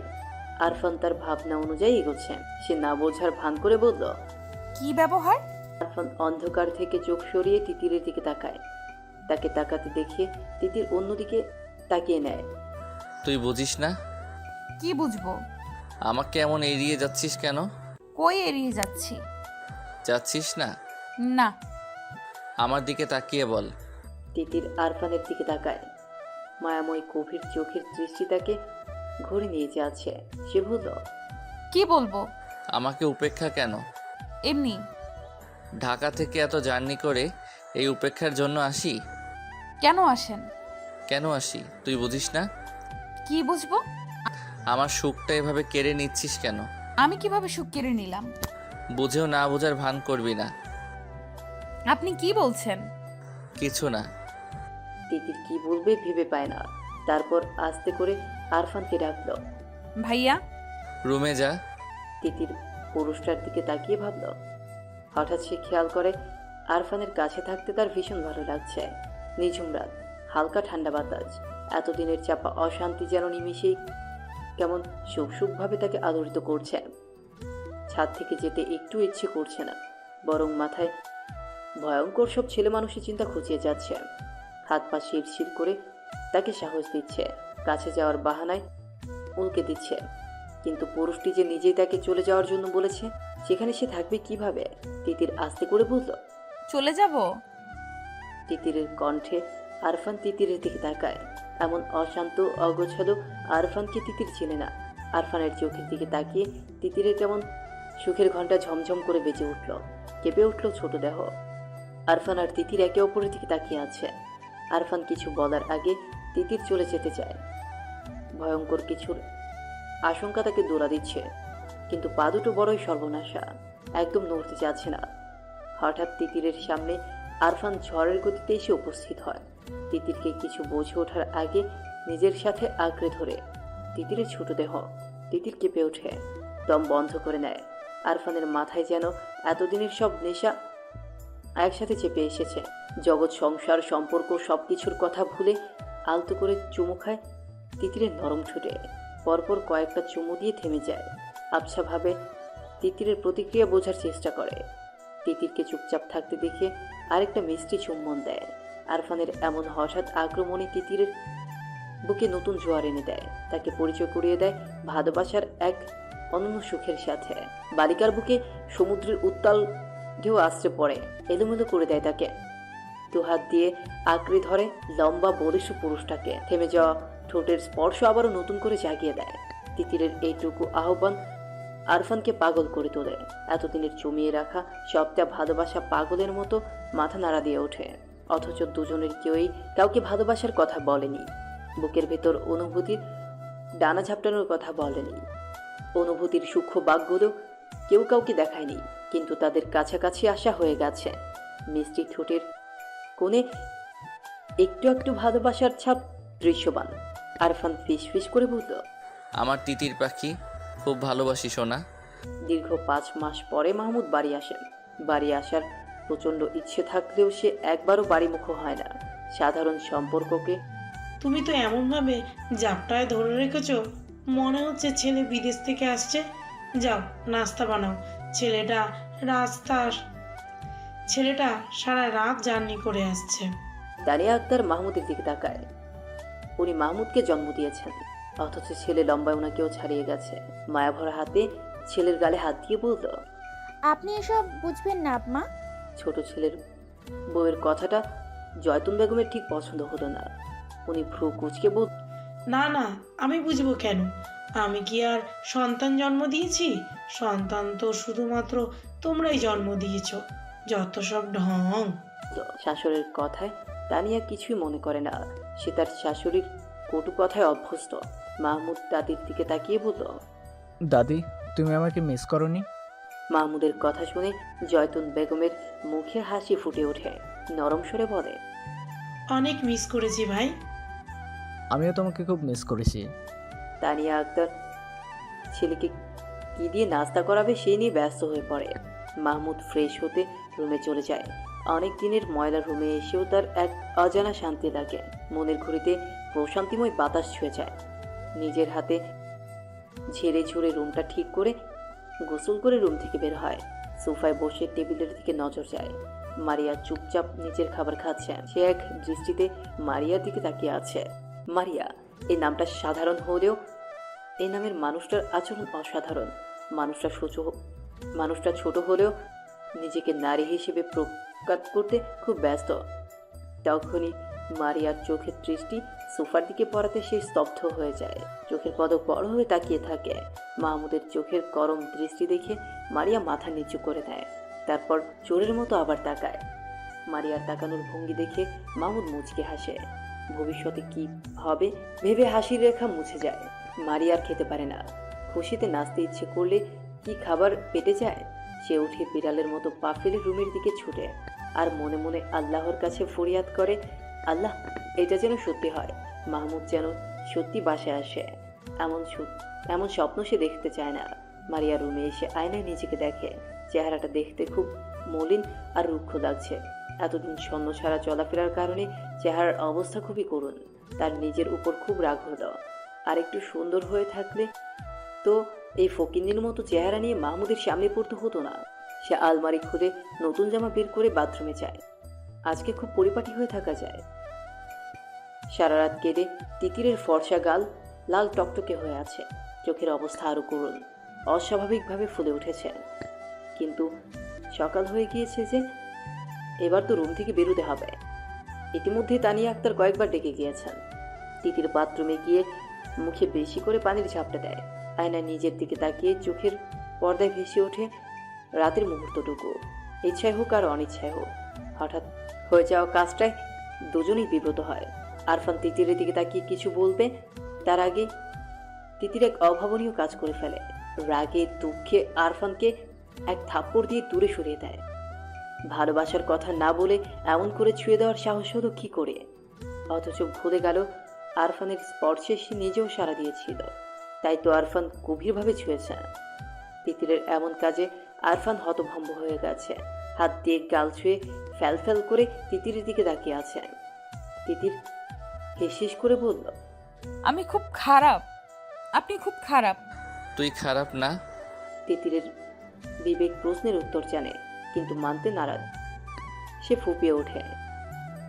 আরফান তার ভাবনা অনুযায়ী এগোচ্ছে। সে না বোঝার ভান করে বলল, কি ব্যবহার? আরফান অন্ধকার থেকে চোখ সরিয়ে তিতিরের দিকে তাকায়। তাকে তাকাতে দেখে তিতির অন্যদিকে তাকিয়ে নেয়। তুই বুঝিস না? কি বুঝবো? আমাকে এমন এড়িয়ে যাচ্ছিস কেন? কই এড়িয়ে যাচ্ছি? যাচ্ছিস না? না। আমার দিকে তাকিয়ে বল। তিতির আরফানের দিকে তাকায়। মায়াময় গভীর চোখের দৃষ্টি তাকে ঘুরে নিয়ে যাচ্ছে। সে বলল, কি বলবো? আমাকে উপেক্ষা কেন? এমনি। ঢাকা থেকে এত জার্নি করে এই উপেক্ষার জন্য আসি? কেন আসেন? কেন আসি তুই বুঝিস না? কি বুঝবো? আমার সুখটা এভাবে কেড়ে নিচ্ছিস কেন? আমি কিভাবে সুখ কেড়ে নিলাম? বুঝেও না বোঝার ভান করবি না। আপনি কি বলছেন? কিছু না। তিতির কি বলবে ভেবে পায় না। তারপর আস্তে করে আরফানকে ডাকল, ভাইয়া। রুমে যা। তিতির পুরুষটার দিকে তাকিয়ে ভাবল। হঠাৎ সে খেয়াল করে আরফানের কাছে থাকতে তার ভীষণ ভালো লাগছে। নিঝুম রাত, হালকা ঠান্ডা বাতাস, এতদিনের চাপা অশান্তি যেন নিমিশেই কেমন সুখ সুখভাবে তাকে আদরিত করছে। ছাদ থেকে যেতে একটু ইচ্ছে করছে না, বরং মাথায় ভয়ঙ্কর সব ছেলে মানুষের চিন্তা খুঁজিয়ে যাচ্ছে। হাত পা শিরশির করে তাকে সাহস দিচ্ছে, কাছে যাওয়ার বাহানায় উল্কে দিচ্ছে। কিন্তু পুরুষটি যে নিজেই তাকে চলে যাওয়ার জন্য বলেছে, সেখানে সে থাকবে কিভাবে? তিতির আস্তে করে বলল। চলে যাব? তিতিরের কণ্ঠে আরফান তিতিরের দিকে তাকায়। এমন অশান্ত অগোছালো আরফানকে তিতির চেনে না। আরফানের চোখের দিকে তাকিয়ে তিতিরের কেমন সুখের ঘন্টা ঝমঝম করে বেজে উঠল, কেঁপে উঠল ছোট দেহ। আরফান আর তিতির একে অপরের দিকে তাকিয়ে আছে। আরফান কিছু বলার আগে তিতির চলে যেতে চায়। ভয়ঙ্কর কিছুর আশঙ্কা তাকে দৌড়া দিচ্ছে, কিন্তু পা দুটো বড়ই সর্বনাশা, একদম নড়তে চাচ্ছে না। হঠাৎ তিতিরের সামনে আরফান ঝড়ের গতিতে এসে উপস্থিত হয়। তিতিরকে কিছু বোঝে ওঠার আগে নিজের সাথে আঁকড়ে ধরে তিতিরের ছোট দেহ। তিতির কেঁপে ওঠে, দম বন্ধ করে নেয়। আরফানের মাথায় যেন এতদিনের সব নেশা একসাথে চেপে এসেছে। জগৎ, সংসার, সম্পর্ক সবকিছুর কথা ভুলে আলতো করে চুমু খায় তিতিরের নরম ঠোঁটে। পরপর কয়েকটা চুমু দিয়ে থেমে যায়। আবছাভাবে তিতিরের প্রতিক্রিয়া বোঝার চেষ্টা করে। তিতিরকে চুপচাপ থাকতে দেখে আরেকটা মিষ্টি চুম্বন দেয়। আরফানের এমন হঠাৎ আক্রমণে তিতিরের বুকে নতুন জোয়ার এনে দেয়। তাকে পরিচয় করিয়ে দেয় ভালোবাসার এক অনন্য সুখের সাথে। বালিকার বুকে সমুদ্রের উত্তাল ঢেউ আশ্রে পড়ে, এলোমেলো করে দেয় তাকে। দুহাত দিয়ে আঁকড়ে ধরে লম্বা বলিষ্ঠ পুরুষটাকে। থেমে যাওয়া ঠোঁটের স্পর্শ আবারও নতুন করে জাগিয়ে দেয়। তিতিরের এইটুকু আহ্বান আরফানকে পাগল করে তোলে। এতদিনের জমিয়ে রাখা সবটা ভালোবাসা পাগলের মতো মাথা নাড়া দিয়ে ওঠে। অথচ দুজনের কেউই কাউকে ভালোবাসার কথা বলেনি, বুকের ভেতর অনুভূতির ডানা ঝাপটানোর কথা বলেনি। অনুভূতির সূক্ষ্ম বাকগুলো কেউ কাউকে দেখায়নি, কিন্তু তাদের কাছাকাছি আসা হয়ে গেছে। মিষ্টি ঠোঁটের কোণে একটু একটু ভালোবাসার ছাপ দৃশ্যমান। আরফান ফিস ফিস করে বলল, আমার তিতির পাখি, খুব ভালোবাসি সোনা। দীর্ঘ 5 মাস পরে মাহমুদ বাড়ি আসেন। বাড়ি আসার প্রচণ্ড ইচ্ছে থাকলেও সে একবারও বাড়িমুখ হয় না। সাধারণ সম্পর্ককে তুমি তো এমনভাবে জাপটায় ধরে রেখেছো, মনে হচ্ছে ছেলে বিদেশ থেকে আসছে। যাও, নাস্তা বানাও। ছেলেটা সারা রাত জার্নি করে আসছে। দানিয়া আক্তার মাহমুদের দিকে তাকায়। উনি মাহমুদকে জন্ম দিয়েছেন, অথচ ছেলে লম্বায় ওনাকেও ছাড়িয়ে গেছে। মায়াভরা হাতে ছেলের গালে হাত দিয়ে বলল, আপনি এসব বুঝবেন না আপমা। ছোট ছেলের বউয়ের কথাটা জয়তুন বেগমের ঠিক পছন্দ হলো না। উনি ভ্রু কুঁচকে বল, না না, আমি বুঝবো কেন? আমি কি আর সন্তান জন্ম দিয়েছি? সন্তান তো শুধুমাত্র তোমরাই জন্ম দিয়েছো। যত সব ঢং। শাশুড়ির কথায় তানিয়া কিছুই মনে করে না। সে তার শাশুড়ির কটু কথায় অভ্যস্ত। মাহমুদ দাদির দিকে তাকিয়ে বলল, দাদি, তুমি আমাকে মিস করনি? মাহমুদের কথা শুনে জয়তুন বেগমের মুখে হাসি ফুটে ওঠে। নরম স্বরে বলে, অনেক মিস করেছি ভাই। আমিও তোমাকে খুব মিস করেছি। তানিয়া আক্তার ছেলেকে কি দিয়ে নাস্তা করাবে সেই নিয়ে ব্যস্ত হয়ে পড়ে। মাহমুদ ফ্রেশ হতে রুমে চলে যায়। অনেক দিনের ময়লা রুমে এসেও তার এক অজানা শান্তি লাগে। মনের ঘুরিতে প্রশান্তিময় বাতাস ছুঁয়ে যায়। নিজের হাতে ঝেড়ে ঝুড়ে রুমটা ঠিক করে গোসল করে রুম থেকে বের হয়। সোফায় বসে টেবিলের দিকে নজর যায়। মারিয়া চুপচাপ নিজের খাবার খাচ্ছে। সে এক দৃষ্টিতে মারিয়ার দিকে তাকিয়ে আছে। মারিয়া, এই নামটা সাধারণ হলেও এই নামের মানুষটার আচরণ অসাধারণ। মানুষটা ছোট হলেও নিজেকে নারী হিসেবে প্রকাশ করতে খুব ব্যস্ত। তখনই মারিয়ার চোখের দৃষ্টি সোফার দিকে পড়াতে সে স্তব্ধ হয়ে যায়। চোখের পলক বড় হয়ে তাকিয়ে থাকে। মাহমুদের চোখের গরম দৃষ্টি দেখে মারিয়া মাথা নিচু করে দেয়। তারপর চোরের মতো আবার তাকায়। মারিয়ার তাকানোর ভঙ্গি দেখে মাহমুদ মুচকে হাসে। ভবিষ্যতে কি হবে ভেবে হাসির রেখা মুছে যায়। মারিয়ার খেতে পারে না। খুশিতে নাচতে ইচ্ছে করলে কি খাবার পেটে যায়? সে উঠে বিড়ালের মতো পা ফেলে রুমের দিকে ছুটে আর মনে মনে আল্লাহর কাছে ফরিয়াদ করে, আল্লাহ, এটা যেন সত্যি হয়। মাহমুদ যেন সত্যি বাসায় আসে। এমন স্বপ্ন সে দেখতে চায় না। মারিয়া রুমে এসে আয়নায় নিজেকে দেখে। চেহারাটা দেখতে খুব মলিন আর রুক্ষ লাগছে। এতদিন ছন্ন ছাড়া চলাফেরার কারণে চেহারার অবস্থা খুবই করুণ। তার নিজের উপর খুব রাগ হলো। আর একটু সুন্দর হয়ে থাকলে তো এই ফকিন্নির মতো চেহারা নিয়ে মাহমুদের সামনে পড়তে হতো না। সে আলমারি খুলে নতুন জামা বের করে বাথরুমে যায়। আজকে খুব পরিপাটি হয়ে থাকা যায়। সারা রাত কেঁদে তিতিরের ফর্সা গাল লাল টকটকে হয়ে আছে। চোখের অবস্থা আরো করুণ, অস্বাভাবিকভাবে ফুলে উঠেছে। কিন্তু সকাল হয়ে গিয়েছে যে, এবার তো রুম থেকে বেরোতে হবে। ইতিমধ্যে তানিয়া আক্তার কয়েকবার ডেকে গিয়েছেন। তিতির বাথরুমে গিয়ে মুখে বেশি করে পানির ঝাপটা দেয়। আয়নায় নিজের দিকে তাকিয়ে চোখের পর্দায় ভেসে ওঠে রাতের মুহূর্তটুকু। ইচ্ছায় হোক আর অনিচ্ছায় হোক, হঠাৎ হয়ে যাওয়া কাজটায় দুজনেই বিব্রত হয়। আরফান তিতিরের দিকে তাকিয়ে কিছু বলবে, তার আগে তিতির এক অভাবনীয় কাজ করে ফেলে। রাগে দুঃখে আরফানকে এক থাপ্পড় দিয়ে দূরে সরিয়ে দেয়। ভালোবাসার কথা না বলে এমন করে ছুঁয়ে দেওয়ার সাহস হলো কি করে? অথচ ভুলে গেল আরফানের স্পর্শে সে নিজেও সাড়া দিয়েছিল। তাই তো আরফান গভীরভাবে ছুঁয়েছে। তিতিরের এমন কাজে আরফান হতভম্ব হয়ে গেছে। হাত দিয়ে গাল ছুঁয়ে ফ্যাল ফ্যাল করে তিতিরের দিকে তাকিয়ে আছে। তিতির হেসিস করে বলল, আমি খুব খারাপ, আপনি খুব খারাপ। তুই খারাপ না। তিতিরের বিবেক প্রশ্নের উত্তর জানে, কিন্তু মানতে নারাজ। সে ফুপিয়ে ওঠে,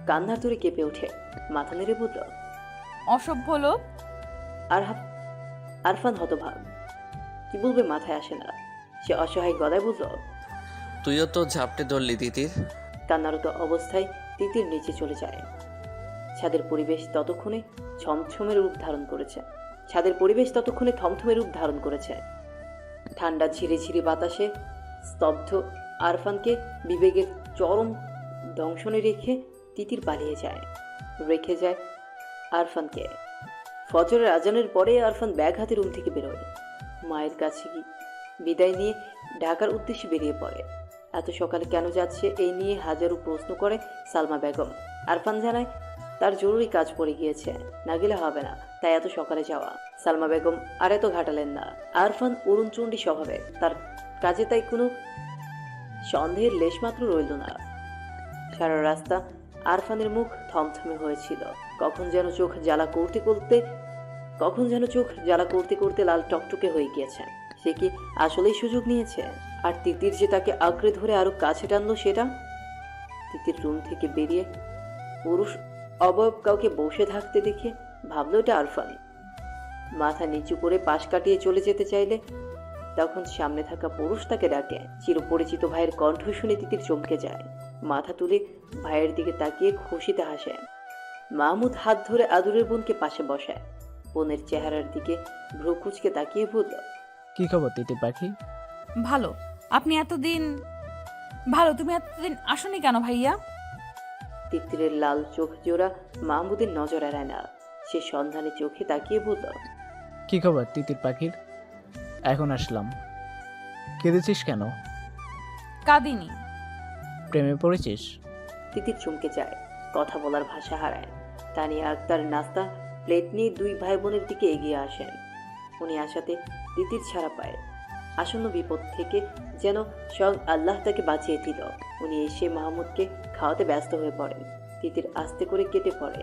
কান্নার ধরে কেঁপে ওঠে, মাথা নেড়ে বলল, অসভ্য লোক। আরফান হতভাগ, কি বলবে মাথায় আসে না। সে অসহায় গলায় বলল, তুইও তো ঝাপটে ধরলি তিতির। কান্নারত অবস্থায় তিতির নিচে চলে যায়। ছাদের পরিবেশ ততক্ষণে থমথমে রূপ ধারণ করেছে। ঠান্ডা ঝিরিঝিরি বাতাসে স্তব্ধ আরফানকে বিবেকের চরম দংশনে রেখে তিতির পালিয়ে যায়। রেখে যায় আরফানকে। ফজরের আজানের পরে আরফান ব্যাগ হাতে রুম থেকে বেরোয়। মায়ের কাছে বিদায় নিয়ে ঢাকার উদ্দেশ্যে বেরিয়ে পড়ে। এত সকালে কেন যাচ্ছে এই নিয়ে হাজারো প্রশ্ন করে সালমা বেগম। আরফান জানায় তার জরুরি কাজ পড়ে গিয়েছে, না গেলে হবে না, তাই এত সকালে যাওয়া। সালমা বেগম আর এত ঘাটালেন না। আরফান অরুণচণ্ডী স্বভাবে, তার কাজে তাই কোনো সন্দেহের লেশমাত্র রইল না। সারা রাস্তা আরফানের মুখ থমথমে হয়েছিল। কখন যেন চোখ জ্বালা করতে করতে লাল টকটকে হয়ে গিয়েছে। সে কি আসলেই সুযোগ নিয়েছে? আর তিতির যে তাকে আঁকড়ে ধরে আরো কাছে টানলো সেটা? তিতির রুম থেকে বেরিয়ে পুরুষ অবয়ব কাউকে বসে থাকতে দেখে ভাবলো এটা আরফান। মাথা নিচু করে পাশ কাটিয়ে চলে যেতে চাইলে তখন সামনে থাকা পুরুষ তাকে ডাকে। চিরপরিচিত ভাইয়ের কণ্ঠ শুনে তিতির চমকে যায়। মাথা তুলে ভাইয়ের দিকে তাকিয়ে খুশিতে হাসে। মাহমুদ হাত ধরে আদুরের বোনকে পাশে বসায়। বোনের চেহারার দিকে ভ্রু কুঁচকে তাকিয়ে বলল, কি খবর তিতির পাখি? ভালো। তুমি এতদিন আসনি কেন ভাইয়া? তিতিরের লাল চোখ জোড়া মাহমুদের নজর এড়ায় না। সে সন্ধানে চোখে তাকিয়ে বলল, কি খবর তিতির পাখির? এখন আসলাম। কেঁদেছিস কেন? কাঁদিনি। প্রেমে পড়েছিস? তিতির চমকে যায়, কথা বলার ভাষা হারায়। তানিয়া আক্তার নাস্তা প্লেট নিয়ে দুই ভাই বোনের দিকে এগিয়ে আসেন। উনি আসাতে তিতির ছাড়া পায়। আসন্ন বিপদ থেকে যেন স্বয়ং আল্লাহ তাকে বাঁচিয়ে দিল। উনি এসে মাহমুদকে খাওয়াতে ব্যস্ত হয়ে পড়েন। তিতির আস্তে করে কেটে পড়ে।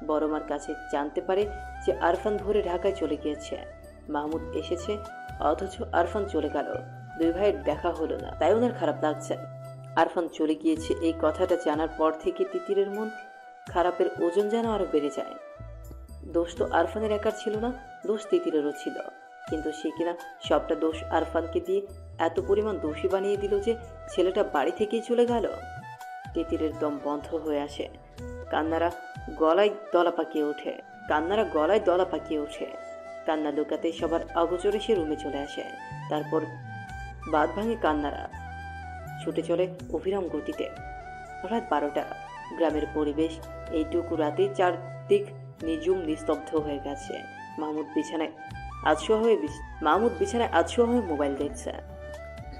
বড়মার কাছে জানতে পারে যে আরফান ভোরে ঢাকায় চলে গিয়েছে। মাহমুদ এসেছে, অথচ আরফান চলে গেল। দুই ভাইয়ের দেখা হলো না, তাই ওনার খারাপ লাগছে। আরফান চলে গিয়েছে এই কথাটা জানার পর থেকে তিতিরের মন খারাপের ওজন যেন আরো বেড়ে যায়। দোষ তো আরফানের একার ছিল না, দোষ তিতিরেরও ছিল। কিন্তু সে কিনা সবটা দোষ আরফানকে দিয়ে এত পরিমাণ দোষী বানিয়ে দিল যে ছেলেটা বাড়ি থেকেই চলে গেল। তিতিরের দম বন্ধ হয়ে আসে। কান্নারা গলায় দলা পাকিয়ে ওঠে। কান্না লুকাতে সবার অগোচরে সে রুমে চলে আসে। তারপর বাদ ভাঙে কান্নারা, ছুটে চলে অবিরাম গতিতে। রাত 12টা। গ্রামের পরিবেশ এইটুকু রাতে চারদিক নিঝুম নিস্তব্ধ হয়ে গেছে। মাহমুদ বিছানায় আধশোয়া হয়ে মোবাইল দেখছে।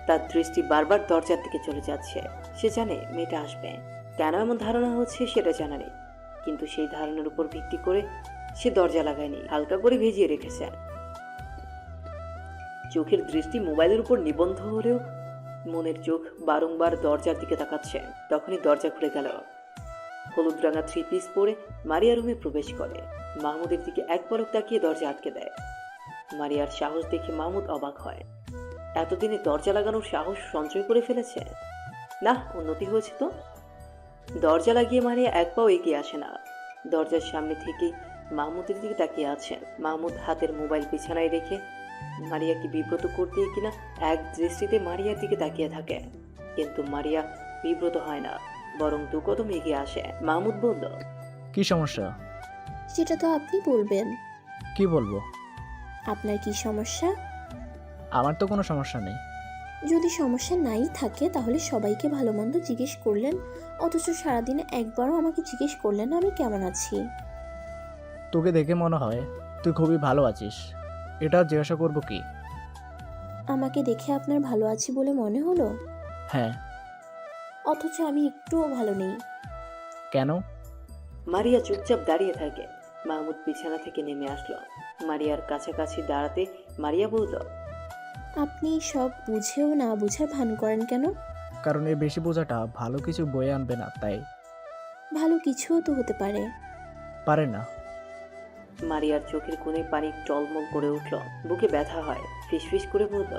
তার দৃষ্টি বারবার দরজার দিকে চলে যাচ্ছে। সে জানে মেয়েটা আসবে। কেন এমন ধারণা হচ্ছে সেটা জানা নেই, কিন্তু সেই ধারণার উপর ভিত্তি করে সে দরজা লাগায়নি, হালকা করে ভিজিয়ে রেখেছে। চোখের দৃষ্টি মোবাইলের উপর নিবন্ধ হলেও মনের চোখ বারংবার দরজার দিকে তাকাচ্ছে। তখনই দরজা খুলে গেল। হলুদ রাঙা 3 পিস পরে মারিয়া রুমে প্রবেশ করে। মাহমুদের দিকে এক পলক তাকিয়ে দরজা আটকে দেয়। মারিয়ার সাহস দেখে মাহমুদ অবাক হয়। এতদিনে দরজা লাগানোর সাহস সঞ্চয় করে ফেলেছে। না, উন্নতি হয়েছে তো। দরজা লাগিয়ে মারিয়া এক পাও এগিয়ে আসে না। দরজার সামনে থেকেই মাহমুদের দিকে তাকিয়ে আছে। মাহমুদ হাতের মোবাইল বিছানায় রেখে মারিয়াকে বিব্রত করতে কিনা এক দৃষ্টিতে মারিয়ার দিকে তাকিয়ে থাকে। কিন্তু মারিয়া বিব্রত হয় না, বরং 2 কদম এগিয়ে আসে। মাহমুদ বলল, কি সমস্যা? সেটা তো আপনি বলবেন। কি বলবো? আপনার কি সমস্যা? আমার তো কোনো সমস্যা নেই। যদি সমস্যা নাই থাকে তাহলে সবাইকে ভালো মন্দ জিজ্ঞেস করলেন, অথচ সারাদিনে একবারও আমাকে জিজ্ঞেস করলেন না আমি কেমন আছি। তোকে দেখে মনে হয় তুই খুবই ভালো আছিস, এটা জিজ্ঞাসা করবো কি? আমাকে দেখে আপনার ভালো আছি বলে মনে হলো, হ্যাঁ। অথচ আমি একটুও ভালো নেই। কেন? মারিয়া চুপচাপ দাঁড়িয়ে থাকে। মাহমুদ বিছানা থেকে নেমে আসলো। মারিয়ার কাছাকাছি দাঁড়াতে মারিয়া বলল, আপনি সব বুঝেও না বুঝার ভান করেন কেন? কারণ এই বেশি বোঝাটা ভালো কিছু বয়ে আনবে না, তাই। ভালো কিছুও তো হতে পারে। পারে না। মারিয়ার চোখের কোণে পানি টলমল করে উঠল। বুকে ব্যথা হয়। ফিসফিস করে বলল,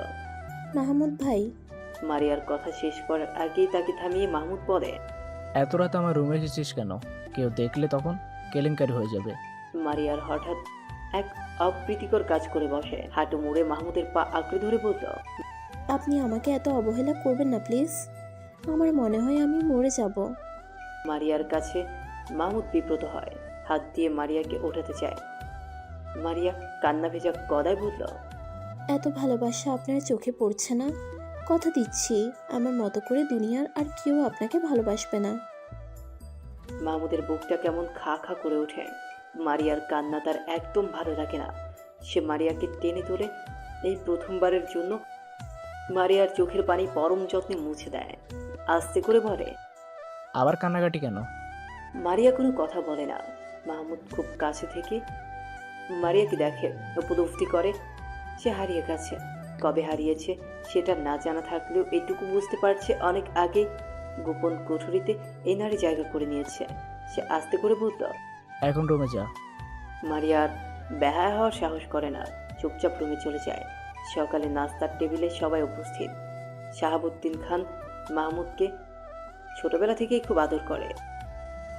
মাহমুদ ভাই। মারিয়ার কথা শেষ করার আগেই তাকে থামিয়ে মাহমুদ বলে, এত রাত আমার রুমে এসেছিস কেন? কেউ দেখলে তখন কেলেঙ্কারি হয়ে যাবে। মারিয়ার হঠাৎ এক অপ্রীতিকর কাজ করে বসে। হাঁটু মুড়ে মাহমুদের পা আঁকড়ে ধরে বলল, আপনি আমাকে এত অবহেলা করবেন না প্লিজ। আমার মনে হয় আমি মরে যাব। মারিয়ার কাছে মাহমুদ বিব্রত হয়। হাত দিয়ে মারিয়াকে ওঠাতে চায়। মারিয়া কান্না ভেজা গলায় বলল, এত ভালোবাসা আপনার চোখে পড়ছে না? কথা দিচ্ছি আমার মতো করে দুনিয়ার আর কেউ আপনাকে ভালোবাসবে না। মাহমুদের বুকটা কেমন খা খা করে ওঠে। মারিয়ার কান্না তার একদম ভালো লাগে না। সে মারিয়াকে টেনে তোলে। এই প্রথমবারের জন্য মারিয়ার চোখের পানি পরম যত্নে মুছে দেয়। আস্তে করে বলে, আবার কান্নাকাটি কেন? মারিয়া কোনো কথা বলে না। মাহমুদ খুব কাছে থেকে মারিয়াকে দেখে, উপলব্ধি করে সে হারিয়ে গেছে। কবে হারিয়েছে সেটা না জানা থাকলেও এটুকু বুঝতে পারছে অনেক আগে গোপন কুঠুরিতে এই নারী জায়গা করে নিয়েছে। সে আস্তে করে বলল, এখন রুমে যা। মারিয়ার বেহায়া হওয়ার সাহস করে না, চুপচাপ রুমে চলে যায়। সকালে নাস্তার টেবিলে সবাই উপস্থিত। শাহাবুদ্দিন খান মাহমুদকে ছোটবেলা থেকেই খুব আদর করে।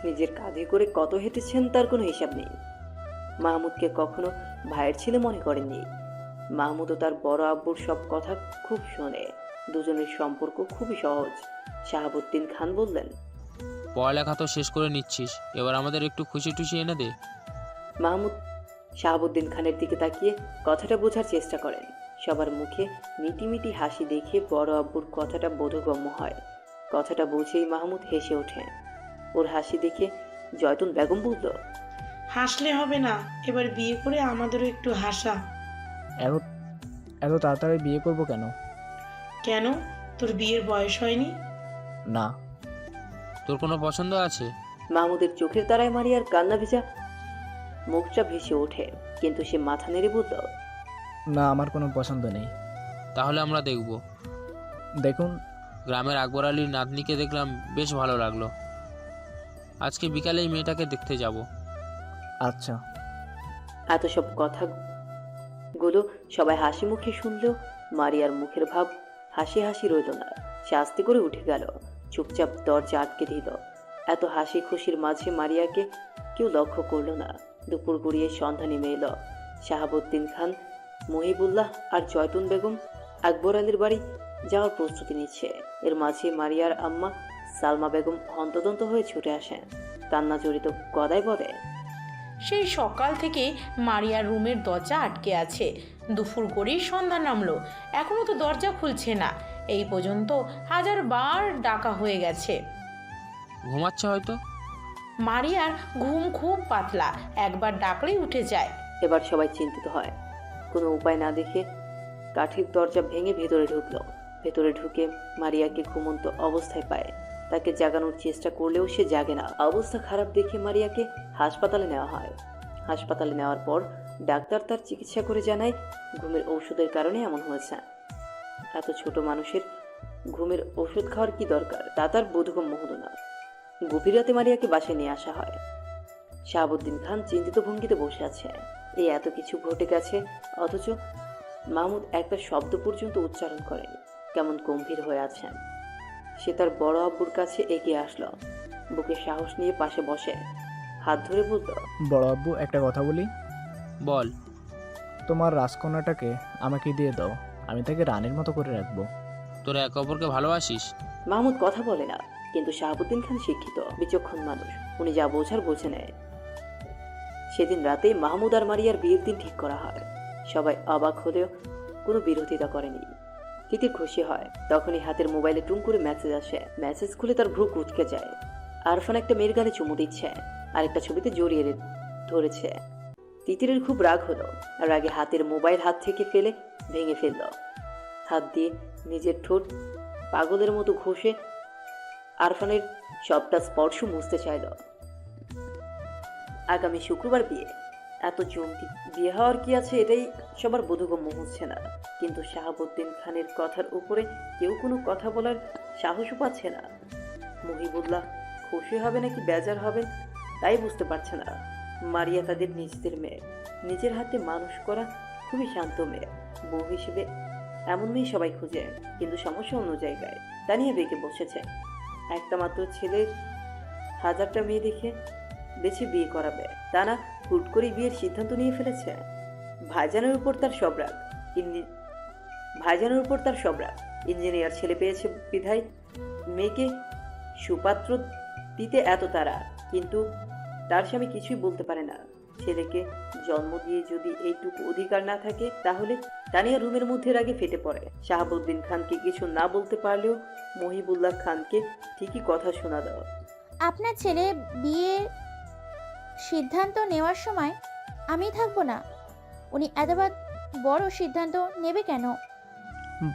নিজের কাঁধে করে কত হেঁটেছেন তার কোনো হিসাব নেই। মাহমুদকে কখনো ভাইয়ের ছেলে মনে করেননি। মাহমুদও তার বড় আব্বুর সব কথা খুব শোনে। দুজনের সম্পর্ক খুবই সহজ। শাহাবুদ্দিন খান বললেন, পড়ালেখা তো শেষ করে নিচ্ছিস, এবার আমাদের একটু খুশি টুশি এনে দে। মাহমুদ শাহাবুদ্দিন খানের দিকে তাকিয়ে কথাটা বোঝার চেষ্টা করেন। সবার মুখে মিটিমিটি হাসি দেখে বড় আব্বুর কথাটা বোধগম্য হয়। কথাটা বুঝেই মাহমুদ হেসে ওঠে। ওর হাসি দেখে জয়তুন বেগম বলল, হাসলে হবে না, এবার বিয়ে করে আমাদেরও একটু হাসা। এত এত তাড়াতাড়ি বিয়ে করবো কেন? কেন, তোর বিয়ের বয়স হয়নি? না। তোর কোনো পছন্দ আছে? মাহমুদের চোখের তারায় মারিয়ার কান্না ভেজা মুখটা ভেসে ওঠে, কিন্তু সে মাথা নেড়ে বলল, না, আমার কোনো পছন্দ নেই। তাহলে আমরা দেখব। দেখুন, গ্রামের আকবর আলীর নাতনিকে দেখলাম, বেশ ভালো লাগলো। আজকে বিকালেই মেয়েটাকে দেখতে যাব। আচ্ছা। এত সব কথাগুলো সবাই হাসি মুখে শুনলেও মারিয়ার মুখের ভাব হাসি হাসি রইল না। সে আস্তে করে উঠে গেল, চুপচাপ দরজা আটকে দিল। এত হাসি খুশির মাঝে মারিয়াকে কেউ লক্ষ্য করল না। দুপুর গড়িয়ে সন্ধ্যা নেমে এলো। শাহাবুদ্দিন খান, মহিবুল্লাহ আর জয়তুন বেগম আকবর আলীর বাড়ি যাওয়ার প্রস্তুতি নিচ্ছে। এর মাঝে মারিয়ার আম্মা সালমা বেগম হন্তদন্ত হয়ে ছুটে আসেন। কান্না জড়িত গলায় বলে, সেই সকাল থেকে মারিয়ার রুমের দরজা আটকে আছে। দুপুর গড়িয়ে সন্ধ্যা নামলো, এখনো তো দরজা খুলছে না। এই পর্যন্ত 1000 বার ডাকা হয়ে গেছে। ঘুমাচ্ছে হয়তো। মারিয়ার ঘুম খুব পাতলা, একবার ডাকলেই উঠে যায়। এবার সবাই চিন্তিত হয়। কোনো উপায় না দেখে কাঠের দরজা ভেঙে ভেতরে ঢুকলো। ভেতরে ঢুকে মারিয়াকে ঘুমন্ত অবস্থায় পায়। তাকে জাগানোর চেষ্টা করলেও সে জাগে না। অবস্থা খারাপ দেখে মারিয়াকে হাসপাতালে নেওয়া হয়। হাসপাতালে নেওয়ার পর ডাক্তার তার চিকিৎসা করে জানায় ঘুমের ঔষধের কারণে এমন হয়েছে। এত ছোট মানুষের ঘুমের ওষুধ খাওয়ার কি দরকার তা তার বোধগম্য হলো না। গভীর রাতে মারিয়াকে বাসায় নিয়ে আসা হয়। শাহাবুদ্দিন খান চিন্তিত ভঙ্গিতে বসে আছে। এই এত কিছু ঘটে গেছে, অথচ মাহমুদ একটা শব্দ পর্যন্ত উচ্চারণ করেনি। কেমন গম্ভীর হয়ে আছেন। সে তার বড় আব্বুর কাছে এগিয়ে আসলো, বুকে সাহস নিয়ে পাশে বসে হাত ধরে বলল, বড় আব্বু, একটা কথা বলি। বল। তোমার রাজকন্যাটাকে আমাকে দিয়ে দাও, আমি তাকে রানীর মতো করে রাখবো। তোরা একে অপরকে ভালোবাসিস? মাহমুদ কথা বলে না, কিন্তু শাহাবুদ্দিন খান শিক্ষিত, বিচক্ষণ মানুষ। উনি যা বোঝার বুঝে নেয়। সেদিন রাতে মাহমুদ আর মারিয়ার বিয়ের দিন ঠিক করা হয়। সবাই অবাক হলেও কোনো বিরোধিতা করেনি। তিতির খুশি হয়। তখনই হাতের মোবাইলে টুং করে মেসেজ আসে। মেসেজ খুলে তার ভ্রু কুঁচকে যায়। আরফান একটা মেয়ের গালে চুমু দিচ্ছে, আর একটা ছবিতে জড়িয়ে ধরেছে। তিতিরের খুব রাগ হলো। রাগে হাতের মোবাইল হাত থেকে ফেলে ভেঙে ফেলল। হাত দিয়ে নিজের ঠোঁট পাগলের মতো ঘষে আরফানের সবটা স্পর্শ মুছতে চাইল। আগামী শুক্রবার বিয়ে। এত জলদি বিয়ে হওয়ার কি আছে এটাই সবার বোধগম্য হচ্ছে না। কিন্তু শাহাবুদ্দিন খানের কথার উপরে কেউ কোনো কথা বলার সাহসও পাচ্ছে না। মহিবুল্লাহ খুশি হবে নাকি বেজার হবেন তাই বুঝতে পারছে না। মারিয়া তাদের নিজেদের মেয়ে, নিজের হাতে মানুষ করা, খুবই শান্ত মেয়ে। বউ হিসেবে এমন মেয়ে সবাই খুঁজে, কিন্তু সমস্যা অন্য জায়গায়। তানিয়া বেঁকে বসেছে। একটা মাত্র ছেলের হাজারটা মেয়ে দেখে বেছে বিয়ে করাবে, তা না হুট করে বিয়ের সিদ্ধান্ত নিয়ে ফেলেছে। ভাইজানের উপর তার সব রাগ। ইঞ্জিনিয়ার ছেলে পেয়েছে বিধায় মেয়েকে সুপাত্র দিতে এত তারা, কিন্তু তার স্বামী কিছুই বলতে পারে না। ছেলেকে জন্ম দিয়ে যদি এইটুকু অধিকার না থাকে, তাহলে তানিয়া রুমের মধ্যে রাগে ফেটে পড়ে। শাহাবুদ্দিন খানকে কিছু না বলতে পারলেও মহিবুল্লাহ খানকে ঠিকই কথা শোনা দেওয়া। আপনার ছেলে বিয়ে সিদ্ধান্ত নেওয়ার সময় আমি থাকবো না। উনি এতবার বড় সিদ্ধান্ত নেবে কেন?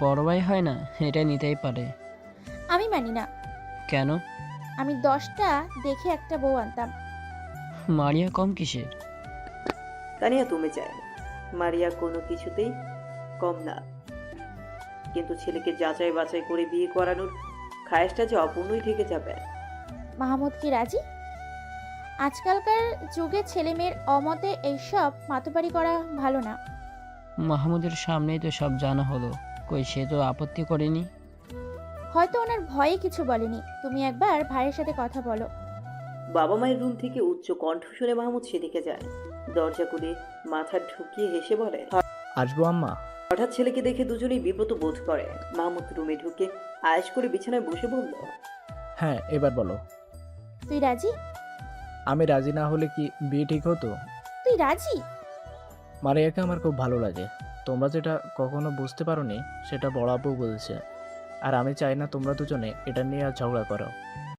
বড় ভাই হয় না, এটা নিতেই পারে। আমি মানি না। কেন? আমি 10টা দেখে একটা বউ আনতাম। মারিয়া কম কিসের? তানিয়া তুমি যায়। মারিয়া কোনো কিছুতেই কম না, কিন্তু ছেলেকে যাচাই বাছাই করে বিয়ে করানোর খায়েশটা যে অপূর্ণই থেকে যাবে। মাহমুদ কি রাজি? আজকালকার যুগে ছেলে মেয়ের অমতে এইসব মাতবাড়ি করা ভালো না। মাহমুদের সামনেই তো সব জানা হলো, কই সে তো আপত্তি করেনি। হয়তো ওনার ভয়ে কিছু বলেনি। তুমি একবার ভাইয়ের সাথে কথা বলো। বাবা মায়ের রুম থেকে উচ্চ কণ্ঠ শুনে মাহমুদ সেদিকে যায়। দরজা খুলে মাথা ঢুকিয়ে হেসে বলে, আসবো আম্মা? হঠাৎ ছেলেকে দেখে দুজনেই বিব্রত বোধ করে। মাহমুদ রুমে ঢুকে আয়েশ করে বিছানায় বসে বলল, হ্যাঁ, এবার বলো। তুই রাজি? আমি রাজি না হলে কি বিয়ে ঠিক হতো? তুই রাজি? মারিয়াকে আমার খুব ভালো লাগে। তোমরা যেটা কখনো বুঝতে পারোনি সেটা বড় আব্বু বলেছে, আর আমি চাই না তোমরা দুজনে এটা নিয়ে আর ঝগড়া করো।